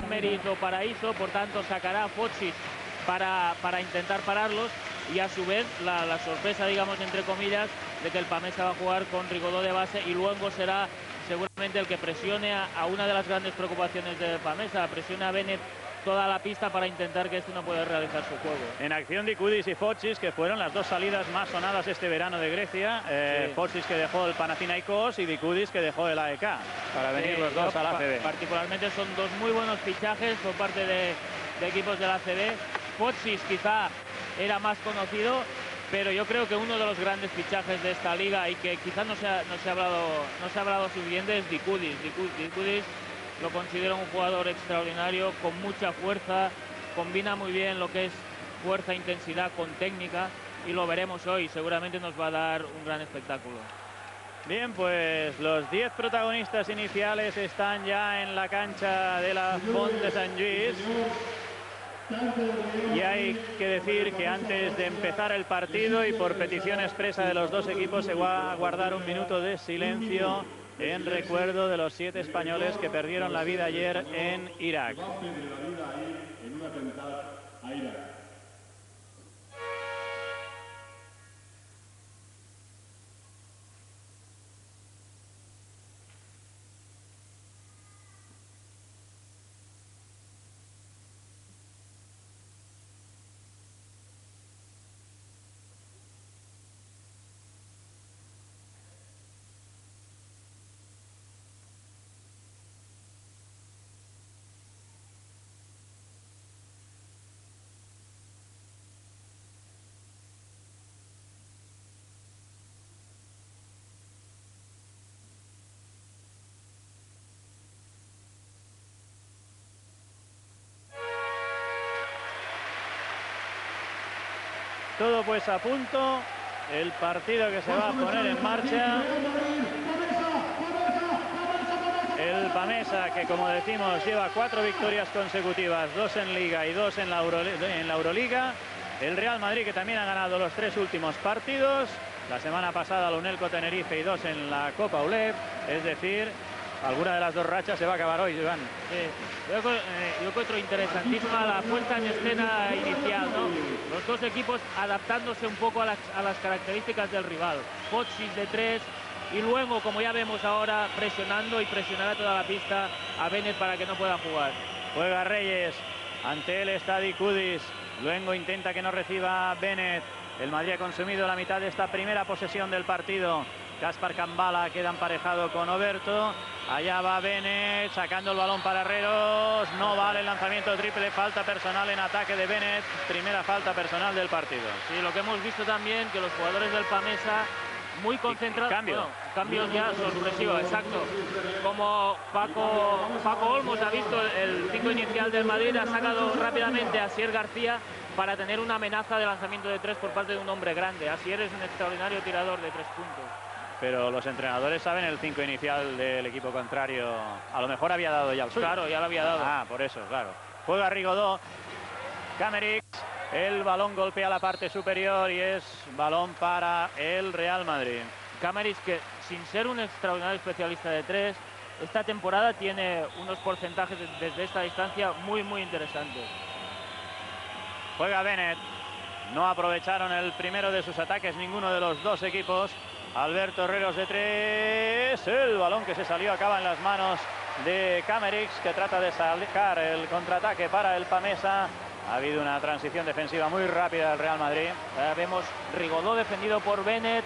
Cameris o Paraíso, por tanto sacará a Fochis para intentar pararlos, y a su vez la sorpresa, digamos, entre comillas, de que el Pamesa va a jugar con Rigodó de base, y Luengo será seguramente el que presione a una de las grandes preocupaciones de Pamesa, presione a Bennett toda la pista para intentar que este no pueda realizar su juego. En acción Dikoudis y Fochis, que fueron las dos salidas más sonadas este verano de Grecia. Sí. Fochis, que dejó el Panathinaikos, y Dikoudis, que dejó el AEK, para venir los dos al ACB. Particularmente son dos muy buenos fichajes por parte de equipos del ACB. Fochis quizá era más conocido, pero yo creo que uno de los grandes fichajes de esta liga, y que quizás no se ha hablado suficiente, es Dikoudis. Dikoudis lo considero un jugador extraordinario, con mucha fuerza, combina muy bien lo que es fuerza e intensidad con técnica, y lo veremos hoy, seguramente nos va a dar un gran espectáculo. Bien, pues los 10 protagonistas iniciales están ya en la cancha de la Font de Sant Lluís. Y hay que decir que antes de empezar el partido, y por petición expresa de los dos equipos, se va a guardar un minuto de silencio en recuerdo de los 7 españoles que perdieron la vida ayer en Irak. Todo pues a punto, el partido que se va a poner en marcha. El Pamesa, que como decimos lleva 4 victorias consecutivas, 2 en Liga y 2 en la Euroliga. El Real Madrid, que también ha ganado los 3 últimos partidos. La semana pasada el Unelco Tenerife y 2 en la Copa ULEP. Es decir, alguna de las dos rachas se va a acabar hoy, Iván. Yo encuentro interesantísima la puesta en escena inicial, ¿no? Los dos equipos adaptándose un poco a las características del rival. Fochis de 3, y luego, como ya vemos ahora, presionando, y presionará toda la pista a Bennett para que no pueda jugar. Juega Reyes, ante él está Dikoudis. Luego intenta que no reciba Bennett. El Madrid ha consumido la mitad de esta primera posesión del partido. Gaspar Cambala queda emparejado con Oberto. Allá va Bennett, sacando el balón para Herreros. No vale el lanzamiento triple, falta personal en ataque de Bennett. Primera falta personal del partido. Sí, lo que hemos visto también, que los jugadores del Pamesa muy concentrados. Cambios ya sorpresivos, exacto. Como Paco Olmos ha visto el 5 inicial del Madrid, ha sacado rápidamente a Asier García para tener una amenaza de lanzamiento de 3 por parte de un hombre grande. Asier es un extraordinario tirador de 3 puntos. Pero los entrenadores saben el 5 inicial del equipo contrario. A lo mejor había dado ya el suyo. Claro, ya lo había dado. Ah, por eso, claro. Juega Rigodó. Camerix. El balón golpea la parte superior y es balón para el Real Madrid. Camerix, que sin ser un extraordinario especialista de 3, esta temporada tiene unos porcentajes desde esta distancia muy interesantes. Juega Bennett. No aprovecharon el primero de sus ataques ninguno de los dos equipos. Alberto Herreros de 3. El balón que se salió acaba en las manos de Camerix, que trata de sacar el contraataque para el Pamesa. Ha habido una transición defensiva muy rápida del Real Madrid. Vemos Rigodó defendido por Bennett,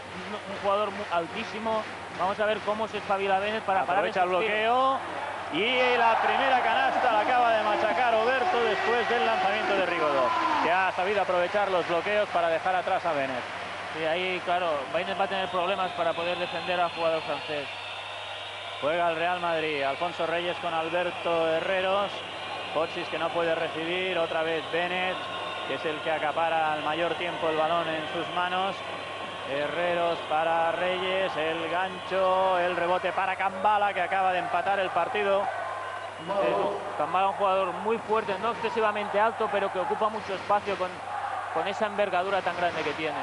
un jugador altísimo. Vamos a ver cómo se espabila Bennett para parar. Aprovecha el bloqueo. Y la primera canasta la acaba de machacar Oberto después del lanzamiento de Rigodó, que ha sabido aprovechar los bloqueos para dejar atrás a Bennett. Y ahí, claro, Bennett va a tener problemas para poder defender al jugador francés. Juega el Real Madrid. Alfonso Reyes con Alberto Herreros. Fochis, que no puede recibir. Otra vez Bennett, que es el que acapara al mayor tiempo el balón en sus manos. Herreros para Reyes. El gancho, el rebote para Cambala, que acaba de empatar el partido. Cambala, un jugador muy fuerte, no excesivamente alto, pero que ocupa mucho espacio con esa envergadura tan grande que tiene.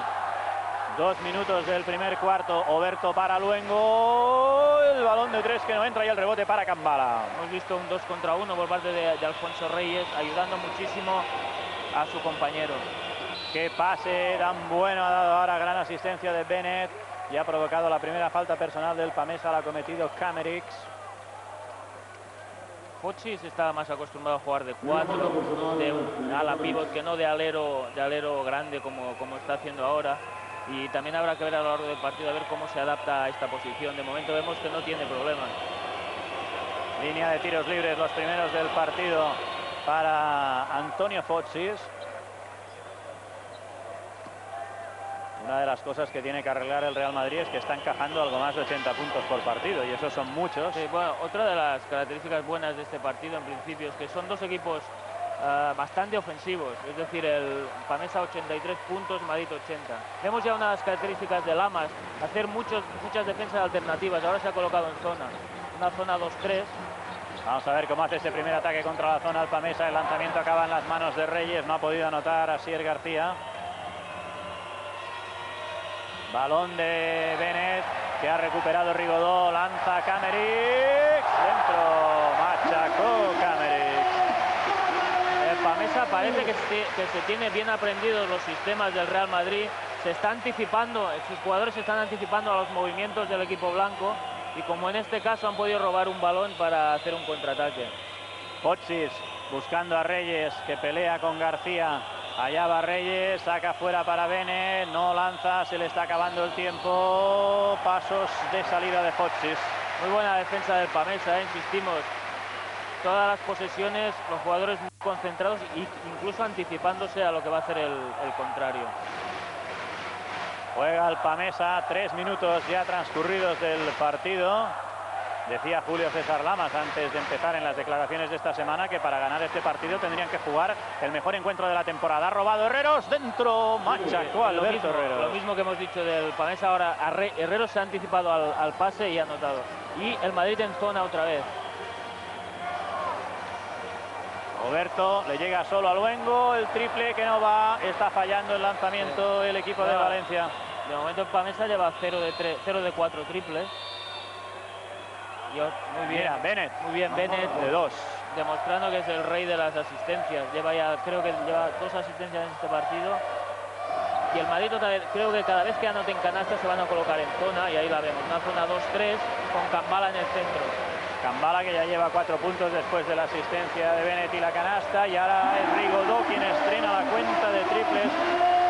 2 minutos del primer cuarto. Oberto para Luengo. El balón de 3 que no entra y el rebote para Kambala. Hemos visto un 2 contra 1 por parte de Alfonso Reyes, ayudando muchísimo a su compañero. Qué pase tan bueno ha dado ahora, gran asistencia de Bennett y ha provocado la primera falta personal del PAMESA, la ha cometido Kamerix. Fochis estaba más acostumbrado a jugar de 4, de un ala pivot, que no de alero grande como está haciendo ahora. Y también habrá que ver a lo largo del partido a ver cómo se adapta a esta posición. De momento vemos que no tiene problemas. Línea de tiros libres, los primeros del partido para Antonio Fochis. Una de las cosas que tiene que arreglar el Real Madrid es que está encajando algo más de 80 puntos por partido, y esos son muchos. Sí, bueno, otra de las características buenas de este partido en principio es que son dos equipos bastante ofensivos, es decir, el PAMESA 83 puntos, Madrid 80. Vemos ya unas características de Lamas, hacer muchas defensas alternativas. Ahora se ha colocado en zona, una zona 2-3. Vamos a ver cómo hace este primer ataque contra la zona del PAMESA. El lanzamiento acaba en las manos de Reyes, no ha podido anotar Asier García. Balón de Bennett, que ha recuperado Rigodó, lanza Kamerix, dentro, machacó Kamerix. El PAMESA parece que se tiene bien aprendidos los sistemas del Real Madrid, se está anticipando, sus jugadores se están anticipando a los movimientos del equipo blanco, y como en este caso han podido robar un balón para hacer un contraataque. Fochis buscando a Reyes, que pelea con García. Allá va Reyes, saca fuera para Bennett, no lanza, se le está acabando el tiempo. Pasos de salida de Fochis. Muy buena defensa del PAMESA, insistimos. Todas las posesiones, los jugadores muy concentrados e incluso anticipándose a lo que va a hacer el contrario. Juega el PAMESA, 3 minutos ya transcurridos del partido. Decía Julio César Lamas antes de empezar en las declaraciones de esta semana que para ganar este partido tendrían que jugar el mejor encuentro de la temporada. Ha robado Herreros, dentro, machacó Alberto Herreros. Lo mismo que hemos dicho del PAMESA ahora, Herreros se ha anticipado al pase y ha anotado. Y el Madrid en zona otra vez. Roberto le llega solo a Luengo, el triple que no va, está fallando el lanzamiento el equipo de Valencia. De momento el PAMESA lleva 0 de 4 triples. Muy bien, mira, Bennett. Muy bien, Bennett. De 2. Demostrando que es el rey de las asistencias. Creo que lleva 2 asistencias en este partido. Y el Madrid creo que cada vez que anoten canasta se van a colocar en zona, y ahí la vemos. Una zona 2-3 con Kambala en el centro. Kambala, que ya lleva 4 puntos después de la asistencia de Bennett y la canasta. Y ahora es Rigodó quien estrena la cuenta de triples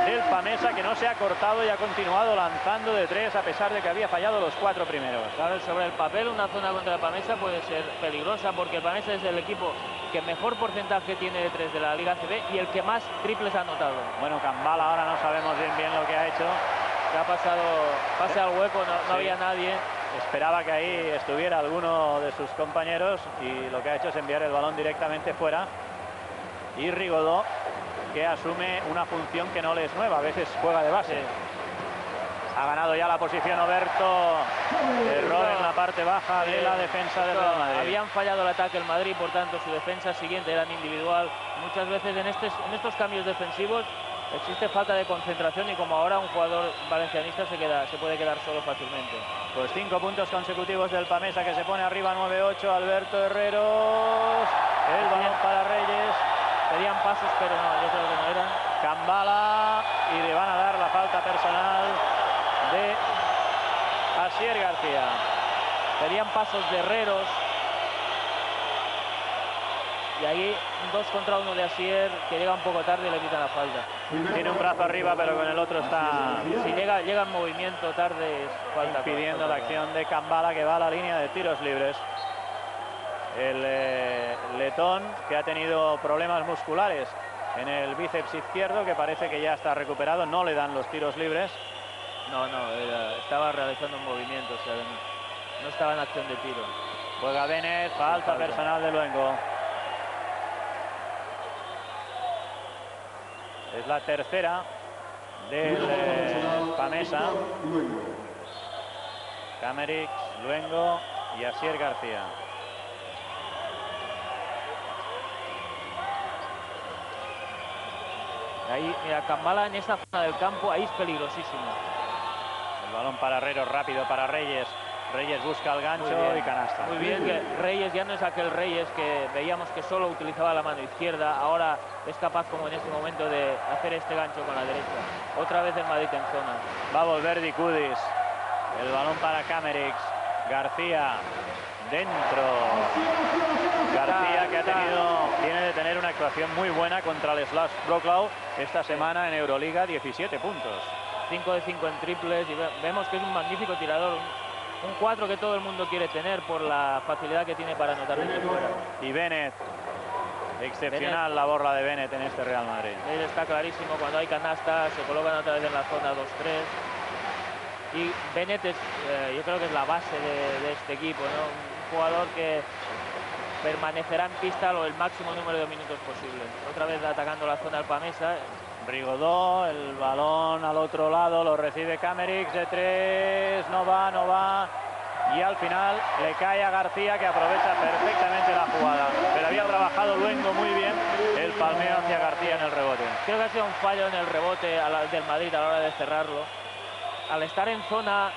del PAMESA, que no se ha cortado y ha continuado lanzando de 3 a pesar de que había fallado los 4 primeros. Claro, sobre el papel una zona contra el PAMESA puede ser peligrosa, porque el PAMESA es el equipo que mejor porcentaje tiene de 3 de la Liga ACB y el que más triples ha anotado. Bueno, Kambala ahora no sabemos bien lo que ha hecho. Que ha pasado, pase al hueco, no había nadie. Esperaba que ahí estuviera alguno de sus compañeros y lo que ha hecho es enviar el balón directamente fuera. Y Rigodó, que asume una función que no le es nueva, a veces juega de base. Ha ganado ya la posición Oberto. Error en la parte baja de la defensa del Real Madrid. Habían fallado el ataque el Madrid, por tanto su defensa siguiente era individual. Muchas veces en estos cambios defensivos existe falta de concentración, y como ahora un jugador valencianista se puede quedar solo fácilmente. Pues 5 puntos consecutivos del PAMESA, que se pone arriba 9-8. Alberto Herreros. El balón para Reyes. Pedían pasos, pero no, yo creo que no eran. Kambala, y le van a dar la falta personal de Asier García. Pedían pasos de Herreros. Y ahí un 2 contra 1 de Asier, que llega un poco tarde y le quitan la falta. Tiene un brazo arriba, pero con el otro está... Si llega en movimiento tarde, es falta. Impidiendo la acción de Kambala, que va a la línea de tiros libres. El letón, que ha tenido problemas musculares en el bíceps izquierdo, que parece que ya está recuperado, no le dan los tiros libres. No, estaba realizando un movimiento, o sea, no estaba en acción de tiro. Juega Bennett, falta personal de Luengo. Es la tercera del PAMESA. Kamerix, Luengo y Asier García. Ahí, mira, Kambala en esta zona del campo, ahí es peligrosísimo. El balón para Herreros, rápido para Reyes. Reyes busca el gancho y canasta. Muy bien, que Reyes ya no es aquel Reyes que veíamos que solo utilizaba la mano izquierda. Ahora es capaz, como en este momento, de hacer este gancho con la derecha. Otra vez el Madrid en zona. Va a volver Dicudis. El balón para Kamerix. García dentro. García, que viene de tener una actuación muy buena contra el Slash Wrocław esta semana en Euroliga, 17 puntos. 5 de 5 en triples y vemos que es un magnífico tirador. Un 4 que todo el mundo quiere tener por la facilidad que tiene para anotar desde fuera. Y Bennett, excepcional la borla de Bennett en este Real Madrid. Él está clarísimo, cuando hay canastas se colocan otra vez en la zona 2-3. Y Bennett es, yo creo que es la base de este equipo, ¿no? Un jugador que permanecerá en pista el máximo número de minutos posible. Otra vez atacando la zona Alpamesa. Rigaudot, el balón al otro lado, lo recibe Kamerix de 3, no va. Y al final le cae a García, que aprovecha perfectamente la jugada. Pero había trabajado Luengo muy bien el palmeo hacia García en el rebote. Creo que ha sido un fallo en el rebote del Madrid a la hora de cerrarlo. Al estar en zona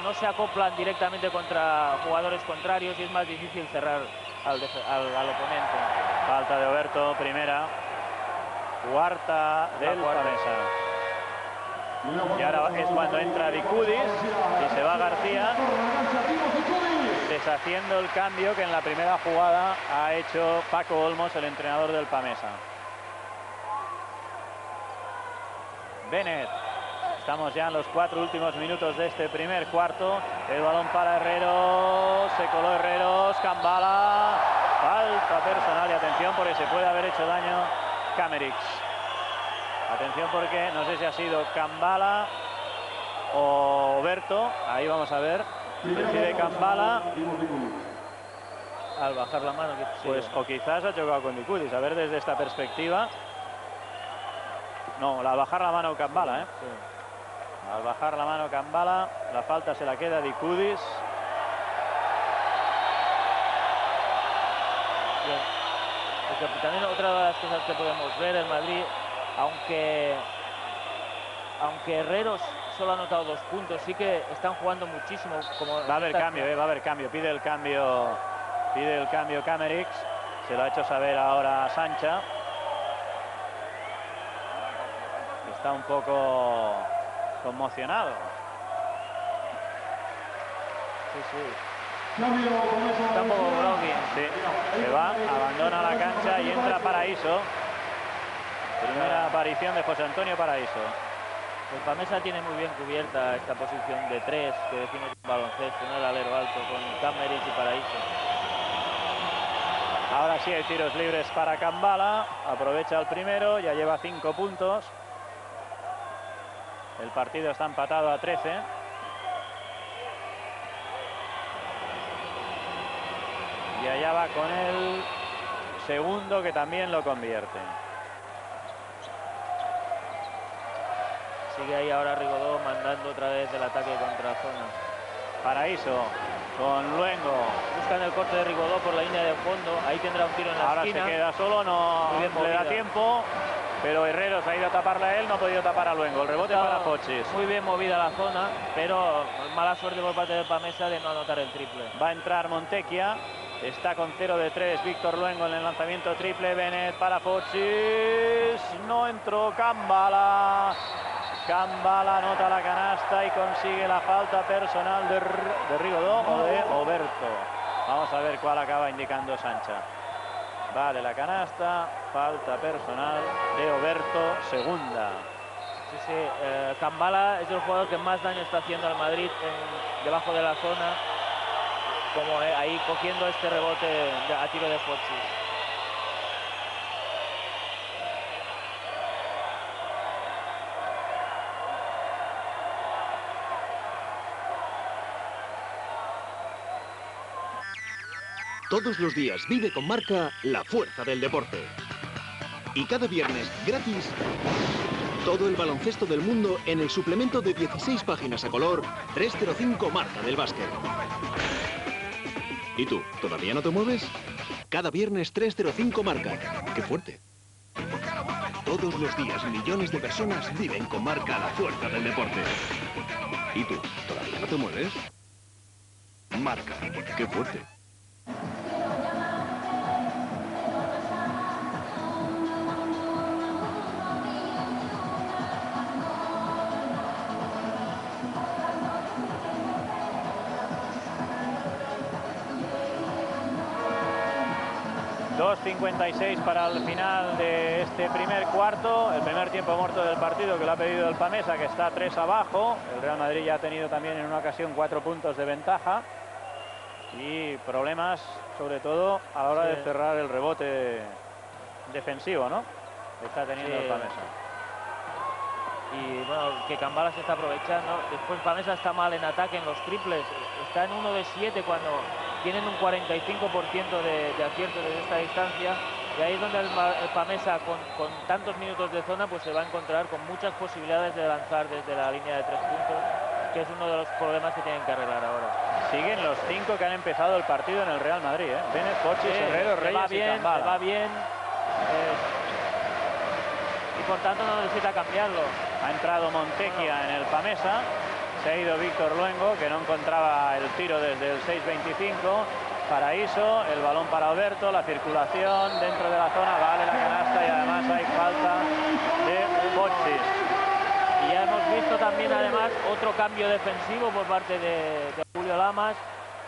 no se acoplan directamente contra jugadores contrarios y es más difícil cerrar al oponente. Falta de Oberto, primera. Cuarta del Pamesa. Y ahora es cuando entra Dicudis y se va García, deshaciendo el cambio que en la primera jugada ha hecho Paco Olmos, el entrenador del Pamesa. Bennett. Estamos ya en los 4 últimos minutos de este primer cuarto. El balón para Herreros. Se coló Herreros. Kambala. Falta personal y atención porque se puede haber hecho daño Kamerix. Atención porque no sé si ha sido Kambala o Oberto. Ahí vamos a ver. Decide Kambala. Al bajar la mano. Pues o quizás ha chocado con Dicudis. A ver desde esta perspectiva. No, al bajar la mano Kambala, ¿eh? Sí. Al bajar la mano Kambala, la falta se la queda Dicudis. Porque también otra de las cosas que podemos ver, el Madrid, aunque Herreros solo ha anotado 2 puntos, sí que están jugando muchísimo. Va a haber cambio, va a haber cambio. Pide el cambio Kamerix. Se lo ha hecho saber ahora Sancha. Está un poco conmocionado. Sí. Está un poco groggy. Sí, se va, abandona la cancha y entra Paraíso. Primera aparición de José Antonio Paraíso. El Pamesa tiene muy bien cubierta esta posición de 3 que decimos en baloncesto, ¿no? El alero alto con Kamerix y Paraíso. Ahora sí hay tiros libres para Kambala. Aprovecha el primero, ya lleva 5 puntos. El partido está empatado a 13. Y allá va con el segundo, que también lo convierte. Sigue ahí ahora Rigaudot mandando otra vez el ataque contra zona. Paraíso con Luengo. Buscan el corte de Rigaudot por la línea de fondo. Ahí tendrá un tiro en la ahora esquina. Se queda solo, no le da tiempo. Pero Herreros ha ido a taparla a él, no ha podido tapar a Luengo. El rebote para Fochis. Muy bien movida la zona, pero mala suerte por parte del Pamesa de no anotar el triple. Va a entrar Montecchia. Está con 0 de 3 Víctor Luengo en el lanzamiento triple. Bennett para Fochis. No entró Kambala. Kambala anota la canasta y consigue la falta personal de Rigaudot o de Oberto. Vamos a ver cuál acaba indicando Sancha. Vale, la canasta, falta personal de Oberto, segunda. Sí, Kambala es el jugador que más daño está haciendo al Madrid debajo de la zona, como ahí cogiendo este rebote a tiro de Fochis. Todos los días vive con Marca la fuerza del deporte. Y cada viernes, gratis, todo el baloncesto del mundo en el suplemento de 16 páginas a color 305 Marca del básquet. ¿Y tú, todavía no te mueves? Cada viernes 305 Marca. ¡Qué fuerte! Todos los días millones de personas viven con Marca la fuerza del deporte. ¿Y tú? ¿Todavía no te mueves? Marca. ¡Qué fuerte! ...2:56 para el final de este primer cuarto, el primer tiempo muerto del partido que lo ha pedido el Pamesa, que está 3 abajo. El Real Madrid ya ha tenido también en una ocasión 4 puntos de ventaja y problemas sobre todo a la hora de cerrar el rebote defensivo, ¿no?, que está teniendo el Pamesa. Y bueno, que Kambala se está aprovechando. Después Pamesa está mal en ataque en los triples, está en 1 de 7 cuando tienen un 45% de acierto desde esta distancia, y ahí es donde el Pamesa con tantos minutos de zona pues se va a encontrar con muchas posibilidades de lanzar desde la línea de 3 puntos, que es uno de los problemas que tienen que arreglar ahora. Siguen los 5 que han empezado el partido en el Real Madrid, ¿eh? Bennett, Fochis, Herrero, Reyes y Kambala. Va bien, y por tanto no necesita cambiarlo. Ha entrado Montequia en el Pamesa. Se ha ido Víctor Luengo, que no encontraba el tiro desde el 6:25. Paraíso, el balón para Alberto, la circulación dentro de la zona, vale la canasta y además hay falta de Fochis. Y ya hemos visto también además otro cambio defensivo por parte de Julio Lamas.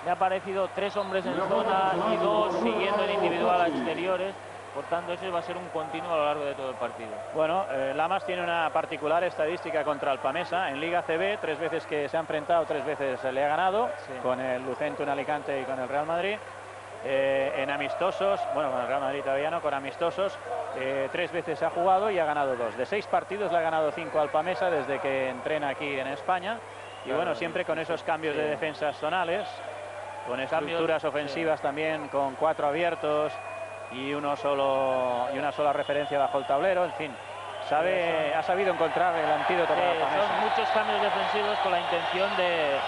Me ha parecido 3 hombres en zona y 2 siguiendo en individual a exteriores. Por tanto, eso va a ser un continuo a lo largo de todo el partido. Bueno, Lamas tiene una particular estadística contra el Pamesa. En Liga CB, 3 veces que se ha enfrentado, 3 veces le ha ganado, con el Lucentum Alicante y con el Real Madrid. En amistosos, bueno, con el Real Madrid todavía no, con amistosos, 3 veces ha jugado y ha ganado 2. De 6 partidos le ha ganado 5 al Pamesa desde que entrena aquí en España. Y bueno, siempre con esos cambios de defensas zonales, con estructuras ofensivas también, con 4 abiertos y una sola referencia bajo el tablero, en fin, ha sabido encontrar el antídoto para el Pamesa. Son muchos cambios defensivos con la intención de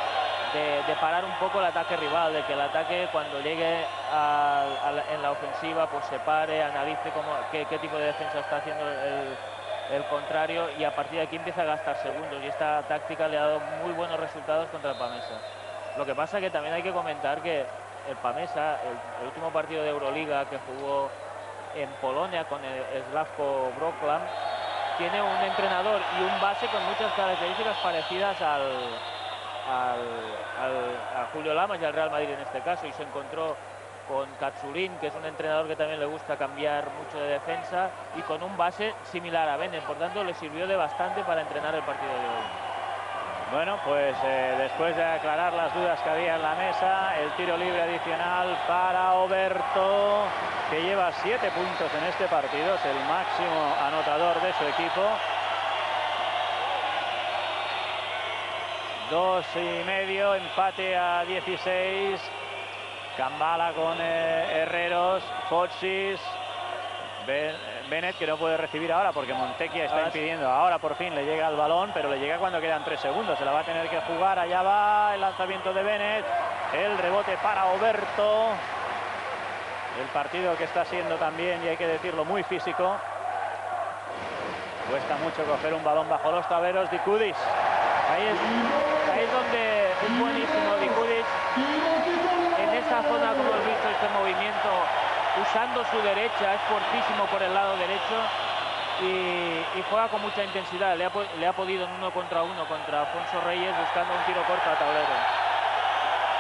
parar un poco el ataque rival, de que el ataque cuando llegue en la ofensiva pues se pare, analice qué tipo de defensa está haciendo el contrario, y a partir de aquí empieza a gastar segundos, y esta táctica le ha dado muy buenos resultados contra el Pamesa. Lo que pasa que también hay que comentar que el Pamesa, el último partido de Euroliga que jugó en Polonia con el Slavko Wrocław, tiene un entrenador y un base con muchas características parecidas a Julio Lamas y al Real Madrid en este caso, y se encontró con Katsurin, que es un entrenador que también le gusta cambiar mucho de defensa, y con un base similar a Bennett. Por tanto, le sirvió de bastante para entrenar el partido de hoy. Bueno, pues después de aclarar las dudas que había en la mesa, el tiro libre adicional para Oberto, que lleva 7 puntos en este partido, es el máximo anotador de su equipo. 2,5, empate a 16. Kambala con Herreros, Fochis, Bennett, que no puede recibir ahora porque Montequia está impidiendo. Ahora por fin le llega el balón, pero le llega cuando quedan 3 segundos. Se la va a tener que jugar. Allá va el lanzamiento de Bennett. El rebote para Oberto. El partido que está siendo también, y hay que decirlo, muy físico. Cuesta mucho coger un balón bajo los tableros. Dikudis. Ahí es donde es buenísimo Dikudis. En esta zona, como hemos visto, este movimiento usando su derecha, es fortísimo por el lado derecho y juega con mucha intensidad. Le ha podido en 1 contra 1 contra Alfonso Reyes, buscando un tiro corto a tablero.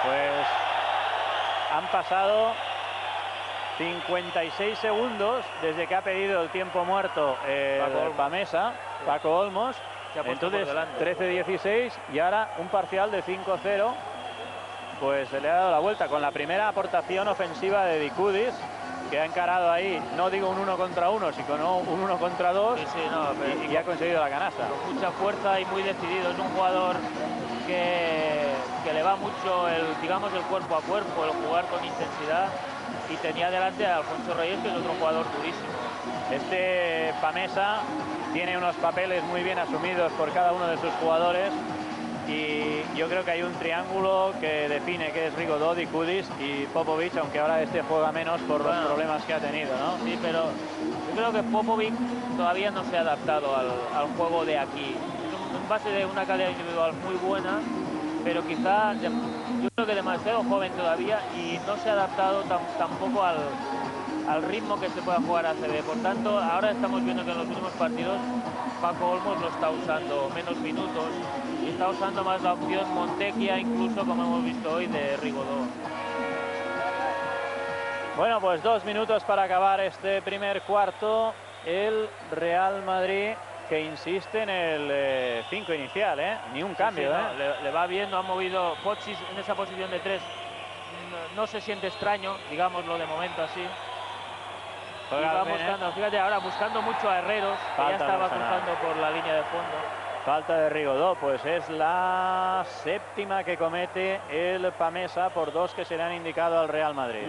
Pues han pasado 56 segundos desde que ha pedido el tiempo muerto el Pamesa, Paco Olmos. Entonces 13-16 y ahora un parcial de 5-0. Pues se le ha dado la vuelta con la primera aportación ofensiva de Dikudis, que ha encarado ahí, no digo un 1 contra 1, sino un 1 contra 2, y ha conseguido la canasta. Con mucha fuerza y muy decidido. Es un jugador que le va mucho el cuerpo a cuerpo, el jugar con intensidad, y tenía delante a Alfonso Reyes, que es otro jugador durísimo. Este Pamesa tiene unos papeles muy bien asumidos por cada uno de sus jugadores, y yo creo que hay un triángulo que define que es Rigodó, Dikudis y Popovic, aunque ahora este juega menos por los problemas que ha tenido, ¿no? Sí, pero yo creo que Popovic todavía no se ha adaptado al juego de aquí. Es un un base de una calidad individual muy buena, pero quizá yo creo que demasiado joven todavía y no se ha adaptado tampoco al ritmo que se pueda jugar a ACB. Por tanto, ahora estamos viendo que en los últimos partidos Paco Olmos lo está usando menos minutos y está usando más la opción Montequia, incluso como hemos visto hoy, de Rigodó. Bueno, pues 2 minutos para acabar este primer cuarto. El Real Madrid que insiste en el 5 inicial, ni un cambio. Sí, no, le va bien, no ha movido Pochis en esa posición de 3. No se siente extraño, digámoslo de momento así. Va buscando, fíjate, ahora buscando mucho a Herreros, que ya estaba cruzando por la línea de fondo. Falta de Rigodó, pues es la 7ª que comete el Pamesa por 2 que se le han indicado al Real Madrid.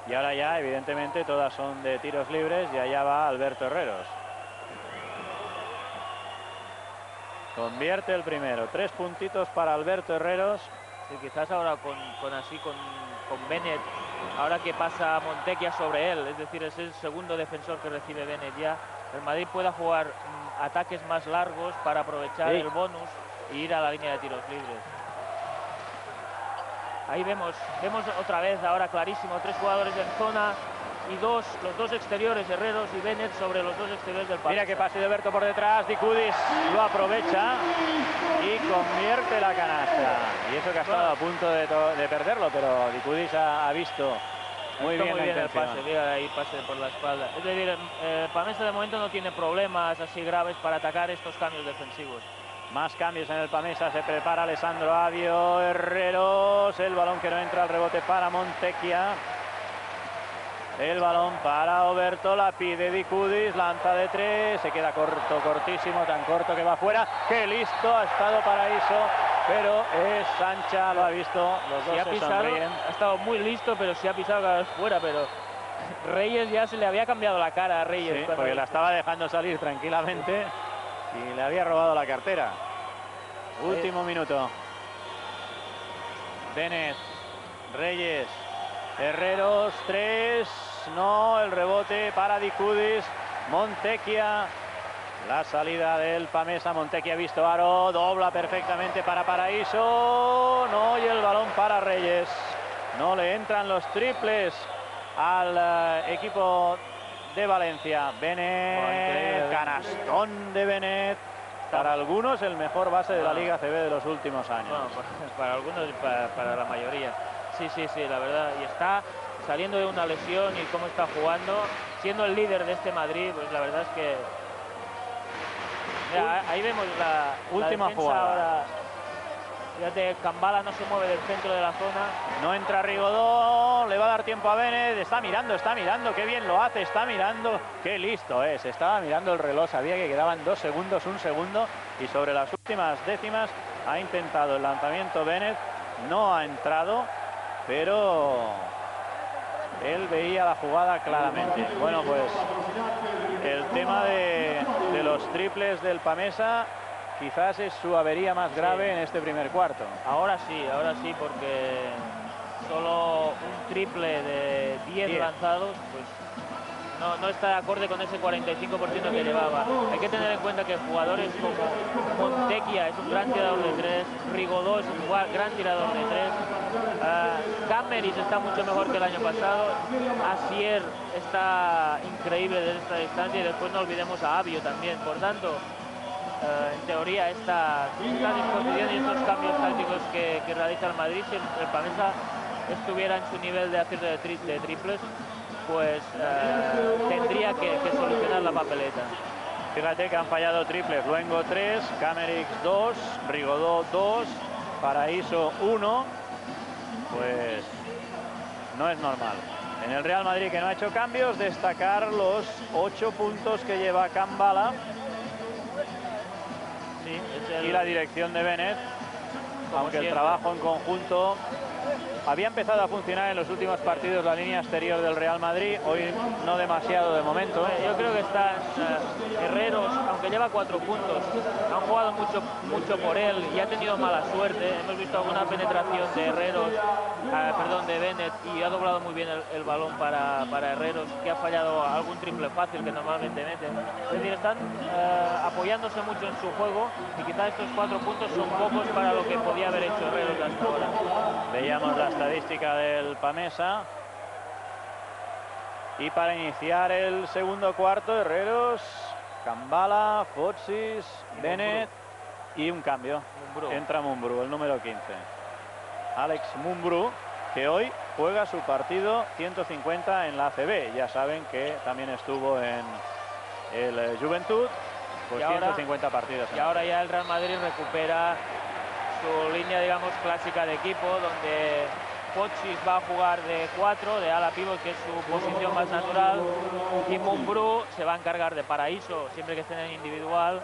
Y ahora ya, evidentemente, todas son de tiros libres y allá va Alberto Herreros. Convierte el primero, 3 puntitos para Alberto Herreros. Sí, quizás ahora con Bennett, ahora que pasa Montequia sobre él, es decir, es el segundo defensor que recibe Bennett ya, el Madrid pueda jugar ataques más largos para aprovechar el bonus e ir a la línea de tiros libres. Ahí vemos otra vez, ahora clarísimo, 3 jugadores en zona y los 2 exteriores, Herreros y Bennett, sobre los 2 exteriores del partido. Mira que pase de Berto por detrás, Dicudis lo aprovecha y convierte la canasta. Y eso que ha estado a punto de perderlo, pero Dicudis ha visto muy bien el pase, mira ahí pase por la espalda. Es decir, Pamesa de momento no tiene problemas así graves para atacar estos cambios defensivos. Más cambios en el Pamesa, se prepara Alessandro Avio, Herreros, el balón que no entra al rebote para Montequia. El balón para Oberto, la pide Dicudis, lanza de 3, se queda cortísimo, tan corto que va fuera. ¡Qué listo ha estado Paraíso! Pero es Sancha, lo ha visto, los dos se sonríen. Ha estado muy listo, pero sí ha pisado cada vez fuera, pero Reyes ya se le había cambiado la cara a Reyes. Sí, porque la estaba dejando salir tranquilamente y le había robado la cartera. Último minuto. Bennett, Reyes, Herreros, 3, no, el rebote para Dicudis, Montequia, la salida del Pamesa, Montequia ha visto aro, dobla perfectamente para Paraíso, no, y el balón para Reyes. No le entran los triples al equipo de Valencia. Bennett, canastón de Bennett. Para algunos el mejor base de la Liga ACB de los últimos años. Bueno, para algunos y para la mayoría. Sí, la verdad. Y está saliendo de una lesión y cómo está jugando, siendo el líder de este Madrid, pues la verdad es que... Mira, ahí vemos la última jugada. Ahora. Fíjate, Cambala no se mueve del centro de la zona. No entra Rigodó, le va a dar tiempo a Bennett, está mirando, qué bien lo hace, está mirando, qué listo es, estaba mirando el reloj, sabía que quedaban 2 segundos, 1 segundo, y sobre las últimas décimas ha intentado el lanzamiento Bennett, no ha entrado, pero él veía la jugada claramente. Bueno, pues el tema de los triples del Pamesa quizás es su avería más grave en este primer cuarto. Ahora sí, porque solo un triple de 10 lanzados, pues no está de acorde con ese 45% que llevaba. Hay que tener en cuenta que jugadores como Montequia es un gran tirador de 3, Rigodó es un gran tirador de 3, Cameris está mucho mejor que el año pasado, Asier está increíble desde esta distancia y después no olvidemos a Avio también. Por tanto, en teoría esta disposición y estos cambios tácticos que realiza el Madrid, si el Pamesa estuviera en su nivel de acierto de triples, pues tendría que solucionar la papeleta. Fíjate que han fallado triples, Luengo 3, Camerix 2, Rigodó 2, Paraíso 1, pues no es normal. En el Real Madrid, que no ha hecho cambios, destacar los 8 puntos que lleva Cambala. Y la dirección de Bennett, aunque el trabajo en conjunto había empezado a funcionar en los últimos partidos la línea exterior del Real Madrid, hoy no demasiado de momento. Yo creo que están Herreros, aunque lleva 4 puntos, han jugado mucho por él y ha tenido mala suerte. Hemos visto alguna penetración de Herreros, de Bennett, y ha doblado muy bien el balón para Herreros, que ha fallado algún triple fácil que normalmente mete. Es decir, están apoyándose mucho en su juego y quizás estos 4 puntos son pocos para lo que podía haber hecho Herreros hasta ahora. Veíamos la estadística del Pamesa. Y para iniciar el segundo cuarto, Herreros, Kambala, Foxis, Bennett y un cambio. Mumbrú. Entra Mumbrú, el número 15. Alex Mumbrú, que hoy juega su partido 150 en la ACB. Ya saben que también estuvo en el Juventud, pues 150 partidos. Y ahora ya el Real Madrid recupera su línea, digamos, clásica de equipo, donde Foxis va a jugar de 4, de ala pívot, que es su posición más natural, y Mumbrú se va a encargar de paraíso, siempre que estén en individual,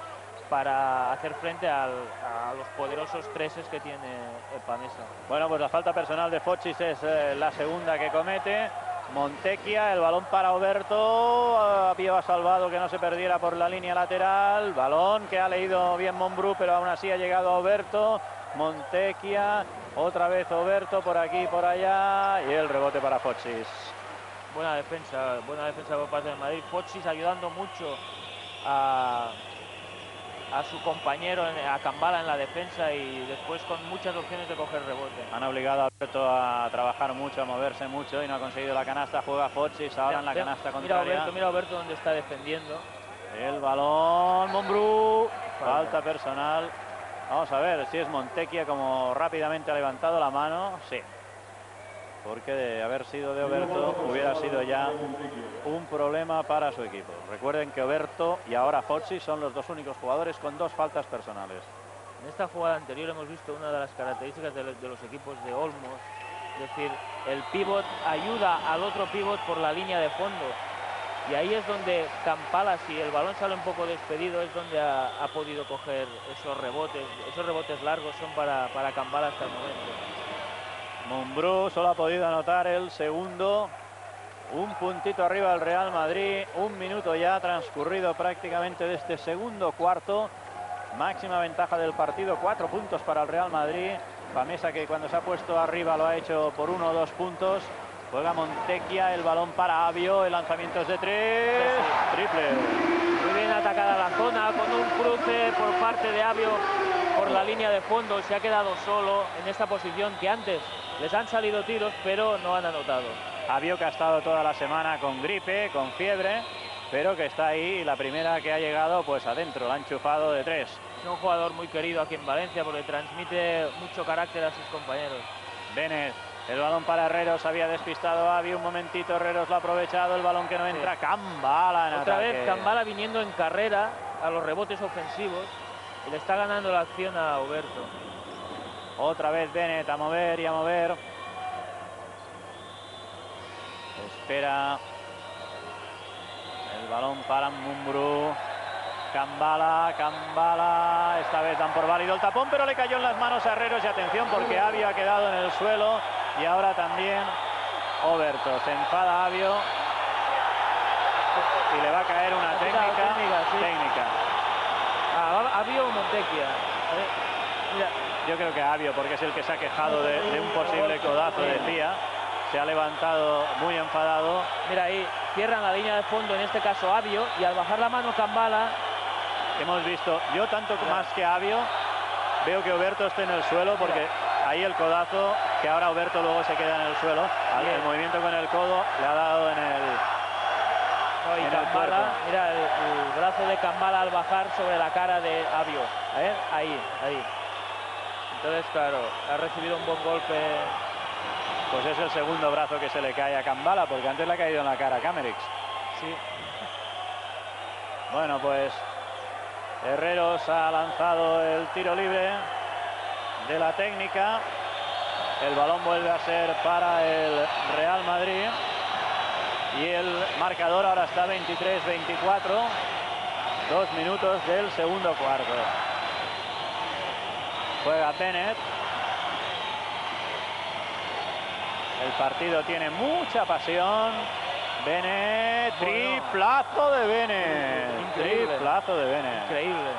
para hacer frente a los poderosos treses que tiene el Pamesa. Bueno, pues la falta personal de Foxis es la segunda que comete. Montecchia, el balón para Oberto, había salvado que no se perdiera por la línea lateral, balón que ha leído bien Mumbrú, pero aún así ha llegado a Oberto. Montecchia, otra vez Oberto por aquí y por allá, y el rebote para Foxis. Buena defensa por parte del Madrid. Foxis ayudando mucho a su compañero, a Kambala, en la defensa, y después con muchas opciones de coger rebote. Han obligado a Oberto a trabajar mucho, a moverse mucho, y no ha conseguido la canasta. Juega Foxis ahora en la canasta contraria. Mira Oberto donde está defendiendo. El balón, Mumbrú, falta personal. Vamos a ver si es Montecchia, como rápidamente ha levantado la mano. Sí, porque de haber sido de Oberto hubiera sido ya un problema para su equipo. Recuerden que Oberto y ahora Foxis son los dos únicos jugadores con 2 faltas personales. En esta jugada anterior hemos visto una de las características de los equipos de Olmos, es decir, el pívot ayuda al otro pívot por la línea de fondo. Y ahí es donde Kambala, si el balón sale un poco despedido, es donde ha podido coger esos rebotes. Esos rebotes largos son para Kambala hasta el momento. Mumbrú solo ha podido anotar el segundo. Un puntito arriba al Real Madrid. 1 minuto ya transcurrido prácticamente de este segundo cuarto. Máxima ventaja del partido, 4 puntos para el Real Madrid. Pamesa, que cuando se ha puesto arriba lo ha hecho por 1 o 2 puntos. Juega Montecchia, el balón para Abio, el lanzamiento es de 3, triple. Muy bien atacada la zona, con un cruce por parte de Abio por la línea de fondo. Se ha quedado solo en esta posición, que antes les han salido tiros, pero no han anotado. Abio, que ha estado toda la semana con gripe, con fiebre, pero que está ahí, y la primera que ha llegado pues adentro, la ha enchufado de 3. Es un jugador muy querido aquí en Valencia porque transmite mucho carácter a sus compañeros. Bennett. El balón para Herreros, había despistado a Abio un momentito, Herreros lo ha aprovechado, el balón que no entra, sí. Kambala en otra ataque. vez Kambala viniendo en carrera a los rebotes ofensivos y le está ganando la acción a Oberto. Otra vez Bennett a mover y a mover. Espera. El balón para Mumbrú. Kambala, esta vez dan por válido el tapón, pero le cayó en las manos a Herreros, y atención porque Abio ha quedado en el suelo, y ahora también Oberto. Se enfada Abio y le va a caer una técnica. Abio o Montecchia. Mira. Yo creo que Abio, porque es el que se ha quejado de un posible codazo, decía. Se ha levantado muy enfadado. Mira, ahí cierran la línea de fondo, en este caso Abio, y al bajar la mano Kambala. Hemos visto, yo tanto más que Abio, veo que Oberto está en el suelo, porque ahí el codazo, que ahora Oberto luego se queda en el suelo. El movimiento con el codo le ha dado en el Kambala, mira el brazo de Kambala al bajar sobre la cara de Abio. Ahí. Entonces, claro, ha recibido un buen golpe. Pues es el segundo brazo que se le cae a Kambala, porque antes le ha caído en la cara a Kamerix. Sí. Bueno, pues Herreros ha lanzado el tiro libre de la técnica. El balón vuelve a ser para el Real Madrid. Y el marcador ahora está 23-24. 2 minutos del segundo cuarto. Juega Bennett. El partido tiene mucha pasión. Bennett, triplazo de Bennett. Increíble. Triplazo de Bennett. Increíble.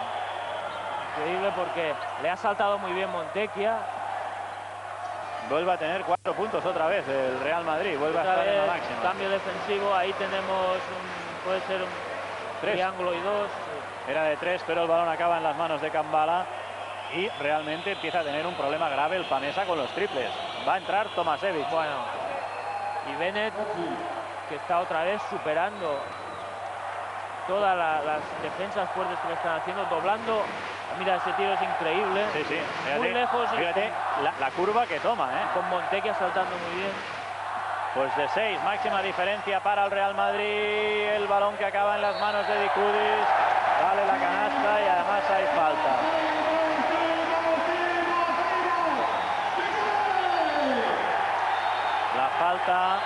Increíble porque le ha saltado muy bien Montecchia. Vuelve a tener 4 puntos otra vez el Real Madrid. Vuelve a estar en la máxima. Cambio defensivo. Ahí tenemos puede ser un triángulo y 2. Era de 3, pero el balón acaba en las manos de Kambala. Y realmente empieza a tener un problema grave el Pamesa con los triples. Va a entrar Tomasevic. Bueno, y Bennett, que está otra vez superando todas las defensas fuertes que le están haciendo, doblando. Mira, ese tiro es increíble. Sí, sí. Fíjate, muy lejos. Fíjate la curva que toma, ¿eh? Con Montecchia saltando muy bien. Pues de 6, máxima diferencia para el Real Madrid. El balón que acaba en las manos de Dicudis. Vale la canasta y además hay falta. La falta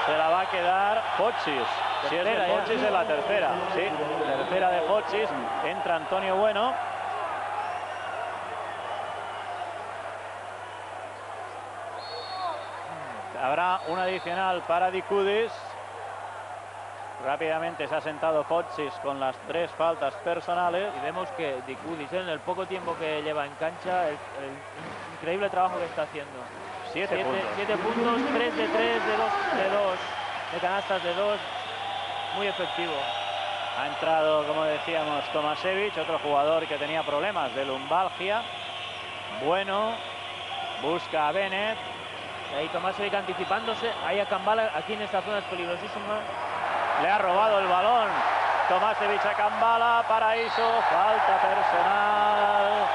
se la va a quedar Hochis. Si es de Hochis es la tercera. Sí, tercera de Hochis. Entra Antonio Bueno. Habrá un adicional para Dicudis. Rápidamente se ha sentado Hochis con las 3 faltas personales. Y vemos que Dicudis, en el poco tiempo que lleva en cancha, el increíble trabajo que está haciendo. 7 puntos. 7 puntos, 3 de 3, de 2, de canastas de 2. Muy efectivo. Ha entrado, como decíamos, Tomasevic, otro jugador que tenía problemas de lumbalgia. Bueno, busca a Bennett. Ahí Tomasevic anticipándose. Ahí a Kambala, aquí en esta zona es peligrosísima. Le ha robado el balón Tomasevic a Kambala. Paraíso, falta personal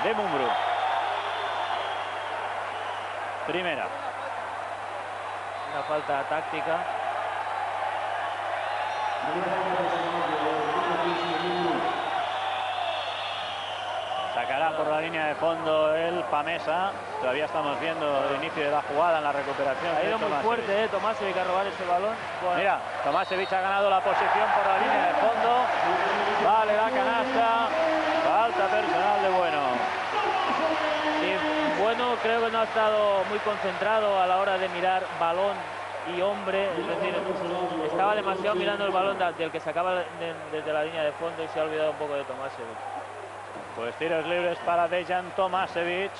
de Mumbrú. Primera. Una falta táctica. Sacará por la línea de fondo el Pamesa. Todavía estamos viendo el inicio de la jugada en la recuperación. Ha ido muy fuerte Tomasevic a robar ese balón. Bueno. Mira, Tomasevic ha ganado la posición por la línea de fondo. Vale la canasta. Falta personal de Bueno. Y Bueno creo que no ha estado muy concentrado a la hora de mirar balón y hombre. Es decir, estaba demasiado mirando el balón del que sacaba desde la línea de fondo y se ha olvidado un poco de Tomasevic. Pues tiros libres para Dejan Tomasevic.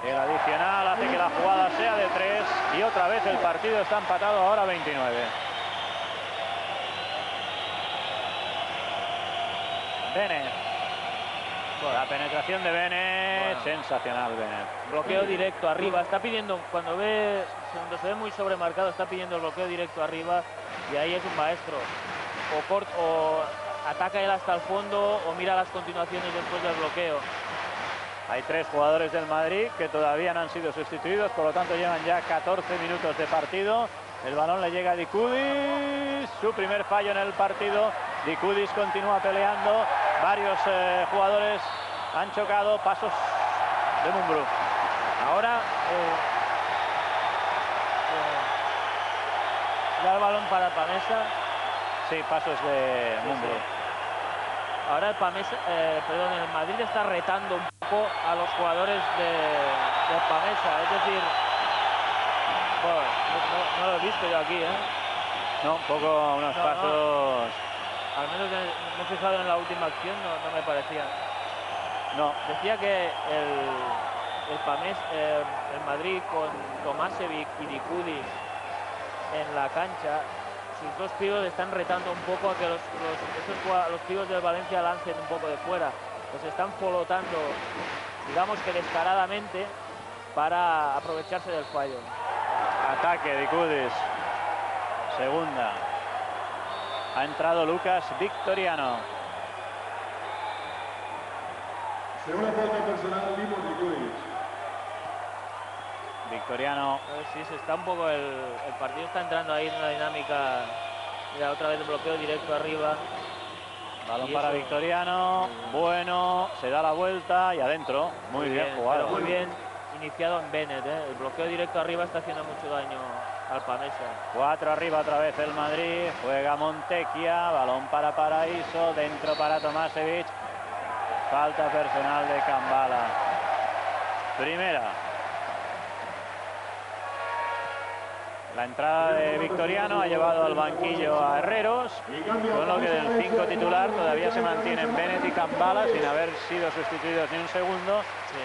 El adicional hace que la jugada sea de 3 y otra vez el partido está empatado ahora 29. Bennett. La penetración de Bennett, sensacional Bennett. Bloqueo directo arriba, está pidiendo, cuando se ve muy sobremarcado, está pidiendo el bloqueo directo arriba y ahí es un maestro. O ataca él hasta el fondo o mira las continuaciones después del bloqueo. Hay 3 jugadores del Madrid que todavía no han sido sustituidos, por lo tanto llevan ya 14 minutos de partido. El balón le llega a Dicudis, su primer fallo en el partido. Dicudis continúa peleando, varios jugadores han chocado, pasos de Mumbrú. Ahora da el balón para Pamesa. Sí, pasos de Mumbrú. Sí. Ahora el Madrid está retando un poco a los jugadores de Pamesa, es decir, bueno, no lo he visto yo aquí, No, un poco unos pasos. Al menos me he fijado en la última acción, no me parecía. No. Decía que el Madrid con Tomasevic y Dicudis en la cancha, sus 2 pibos están retando un poco a que los pibos del Valencia lancen un poco de fuera. Los están folotando, digamos que descaradamente, para aprovecharse del fallo. Ataque Dicudis. Segunda. Ha entrado Lucas Victoriano. Segunda falta personal, Limón Dicudis. Victoriano. Sí, se está un poco el partido está entrando ahí en una dinámica. Mira, otra vez el bloqueo directo arriba. Balón para Victoriano. Bueno, se da la vuelta y adentro. Muy bien jugado. Muy bien iniciado en Bennett. El bloqueo directo arriba está haciendo mucho daño al Pamesa. 4 arriba otra vez el Madrid. Juega Montecchia. Balón para Paraíso. Dentro para Tomasevic. Falta personal de Kambala. Primera. La entrada de Victoriano ha llevado al banquillo a Herreros, con lo que del 5 titular todavía se mantienen Bennett y Kambala sin haber sido sustituidos ni un segundo,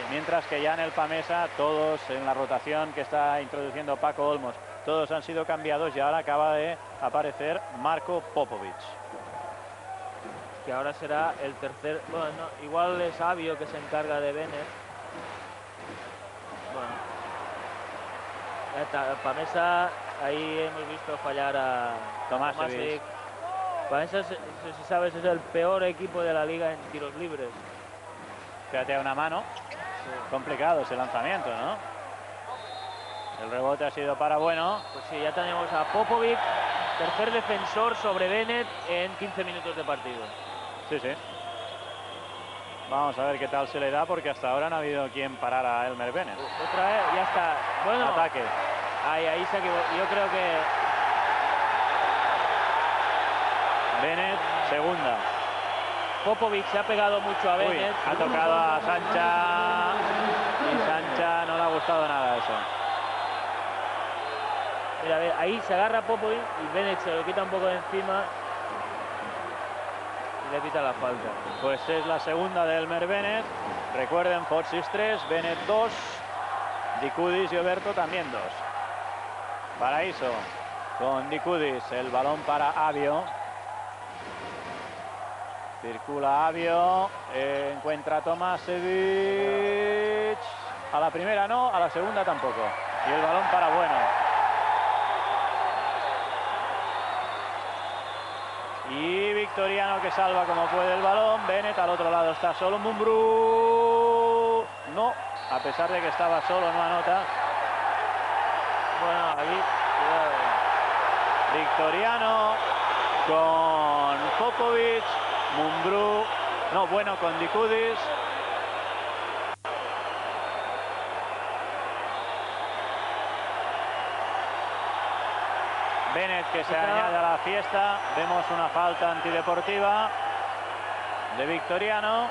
mientras que ya en el Pamesa todos en la rotación que está introduciendo Paco Olmos, todos han sido cambiados y ahora acaba de aparecer Marko Popovic. Que ahora será el tercer, bueno, no, igual es Avio que se encarga de Bennett. Bueno. Pamesa, ahí hemos visto fallar a Tomášević. Pamesa, si sabes, es el peor equipo de la liga en tiros libres. Fíjate, a una mano. Sí. Complicado ese lanzamiento, ¿no? El rebote ha sido para Bueno. Pues sí, ya tenemos a Popovic, tercer defensor sobre Bennett en 15 minutos de partido. Sí, sí. Vamos a ver qué tal se le da, porque hasta ahora no ha habido quien parar a Elmer Bennett. Otra vez, ya está. Bueno, ataque. Ahí se equivocó. Yo creo que Bennett, segunda. Popovic se ha pegado mucho a Bennett. Ha tocado a Sancha y Sancha no le ha gustado nada eso. Mira, a ver, ahí se agarra Popovic y Bennett se lo quita un poco de encima. Le pita la falta. Pues es la segunda de Elmer Bennett. Recuerden, Foxis 3, Bennett 2, Dicudis y Oberto también 2. Paraíso con Dicudis, el balón para Avio. Circula Avio, encuentra a Tomášević. A la primera no, a la segunda tampoco. Y el balón para Bueno. Y Victoriano que salva como puede el balón. Bennett al otro lado está solo. Mumbrú no, a pesar de que estaba solo, no anota. Bueno, ahí Victoriano con Popovic, Mumbrú, no, Bueno con Dicudis. Bennett que se añade a la fiesta. Vemos una falta antideportiva de Victoriano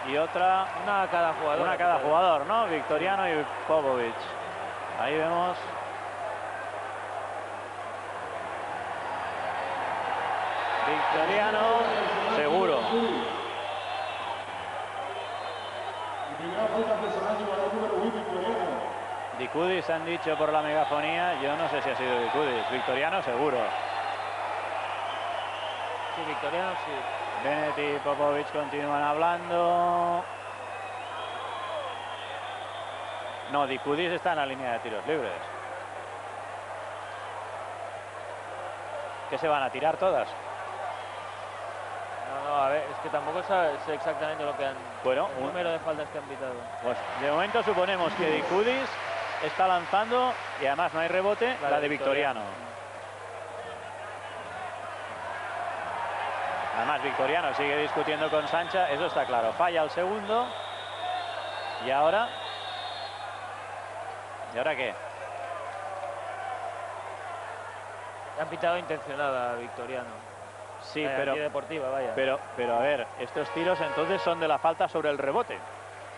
y otra, una a cada jugador. Una a cada jugador, ¿no? Victoriano y Popovic. Ahí vemos. Victoriano, seguro. Dicudis han dicho por la megafonía, yo no sé si ha sido Dicudis. Victoriano seguro. Sí, Victoriano sí. Bennett y Popovic continúan hablando. No, Dicudis está en la línea de tiros libres. ¿Qué se van a tirar todas? No, a ver, es que tampoco sé exactamente lo que han... Bueno, el número de faltas que han pitado. Pues de momento suponemos que Dicudis está lanzando y además no hay rebote, la de Victoriano. Además Victoriano sigue discutiendo con Sancha, eso está claro. Falla el segundo. ¿Y ahora? ¿Y ahora qué? Han pitado intencionada a Victoriano. Sí, pero deportiva, vaya. Pero a ver, estos tiros entonces son de la falta sobre el rebote.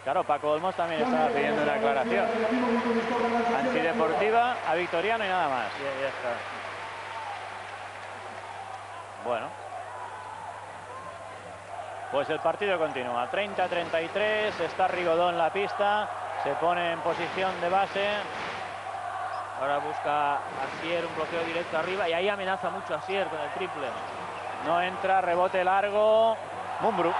Claro, Paco Olmos también estaba pidiendo una aclaración. Antideportiva a Victoriano y nada más. Ya está. Bueno. Pues el partido continúa. 30-33, está Rigodó en la pista. Se pone en posición de base. Ahora busca a Asier un bloqueo directo arriba y ahí amenaza mucho a Asier con el triple. No entra, rebote largo. Mumbrú.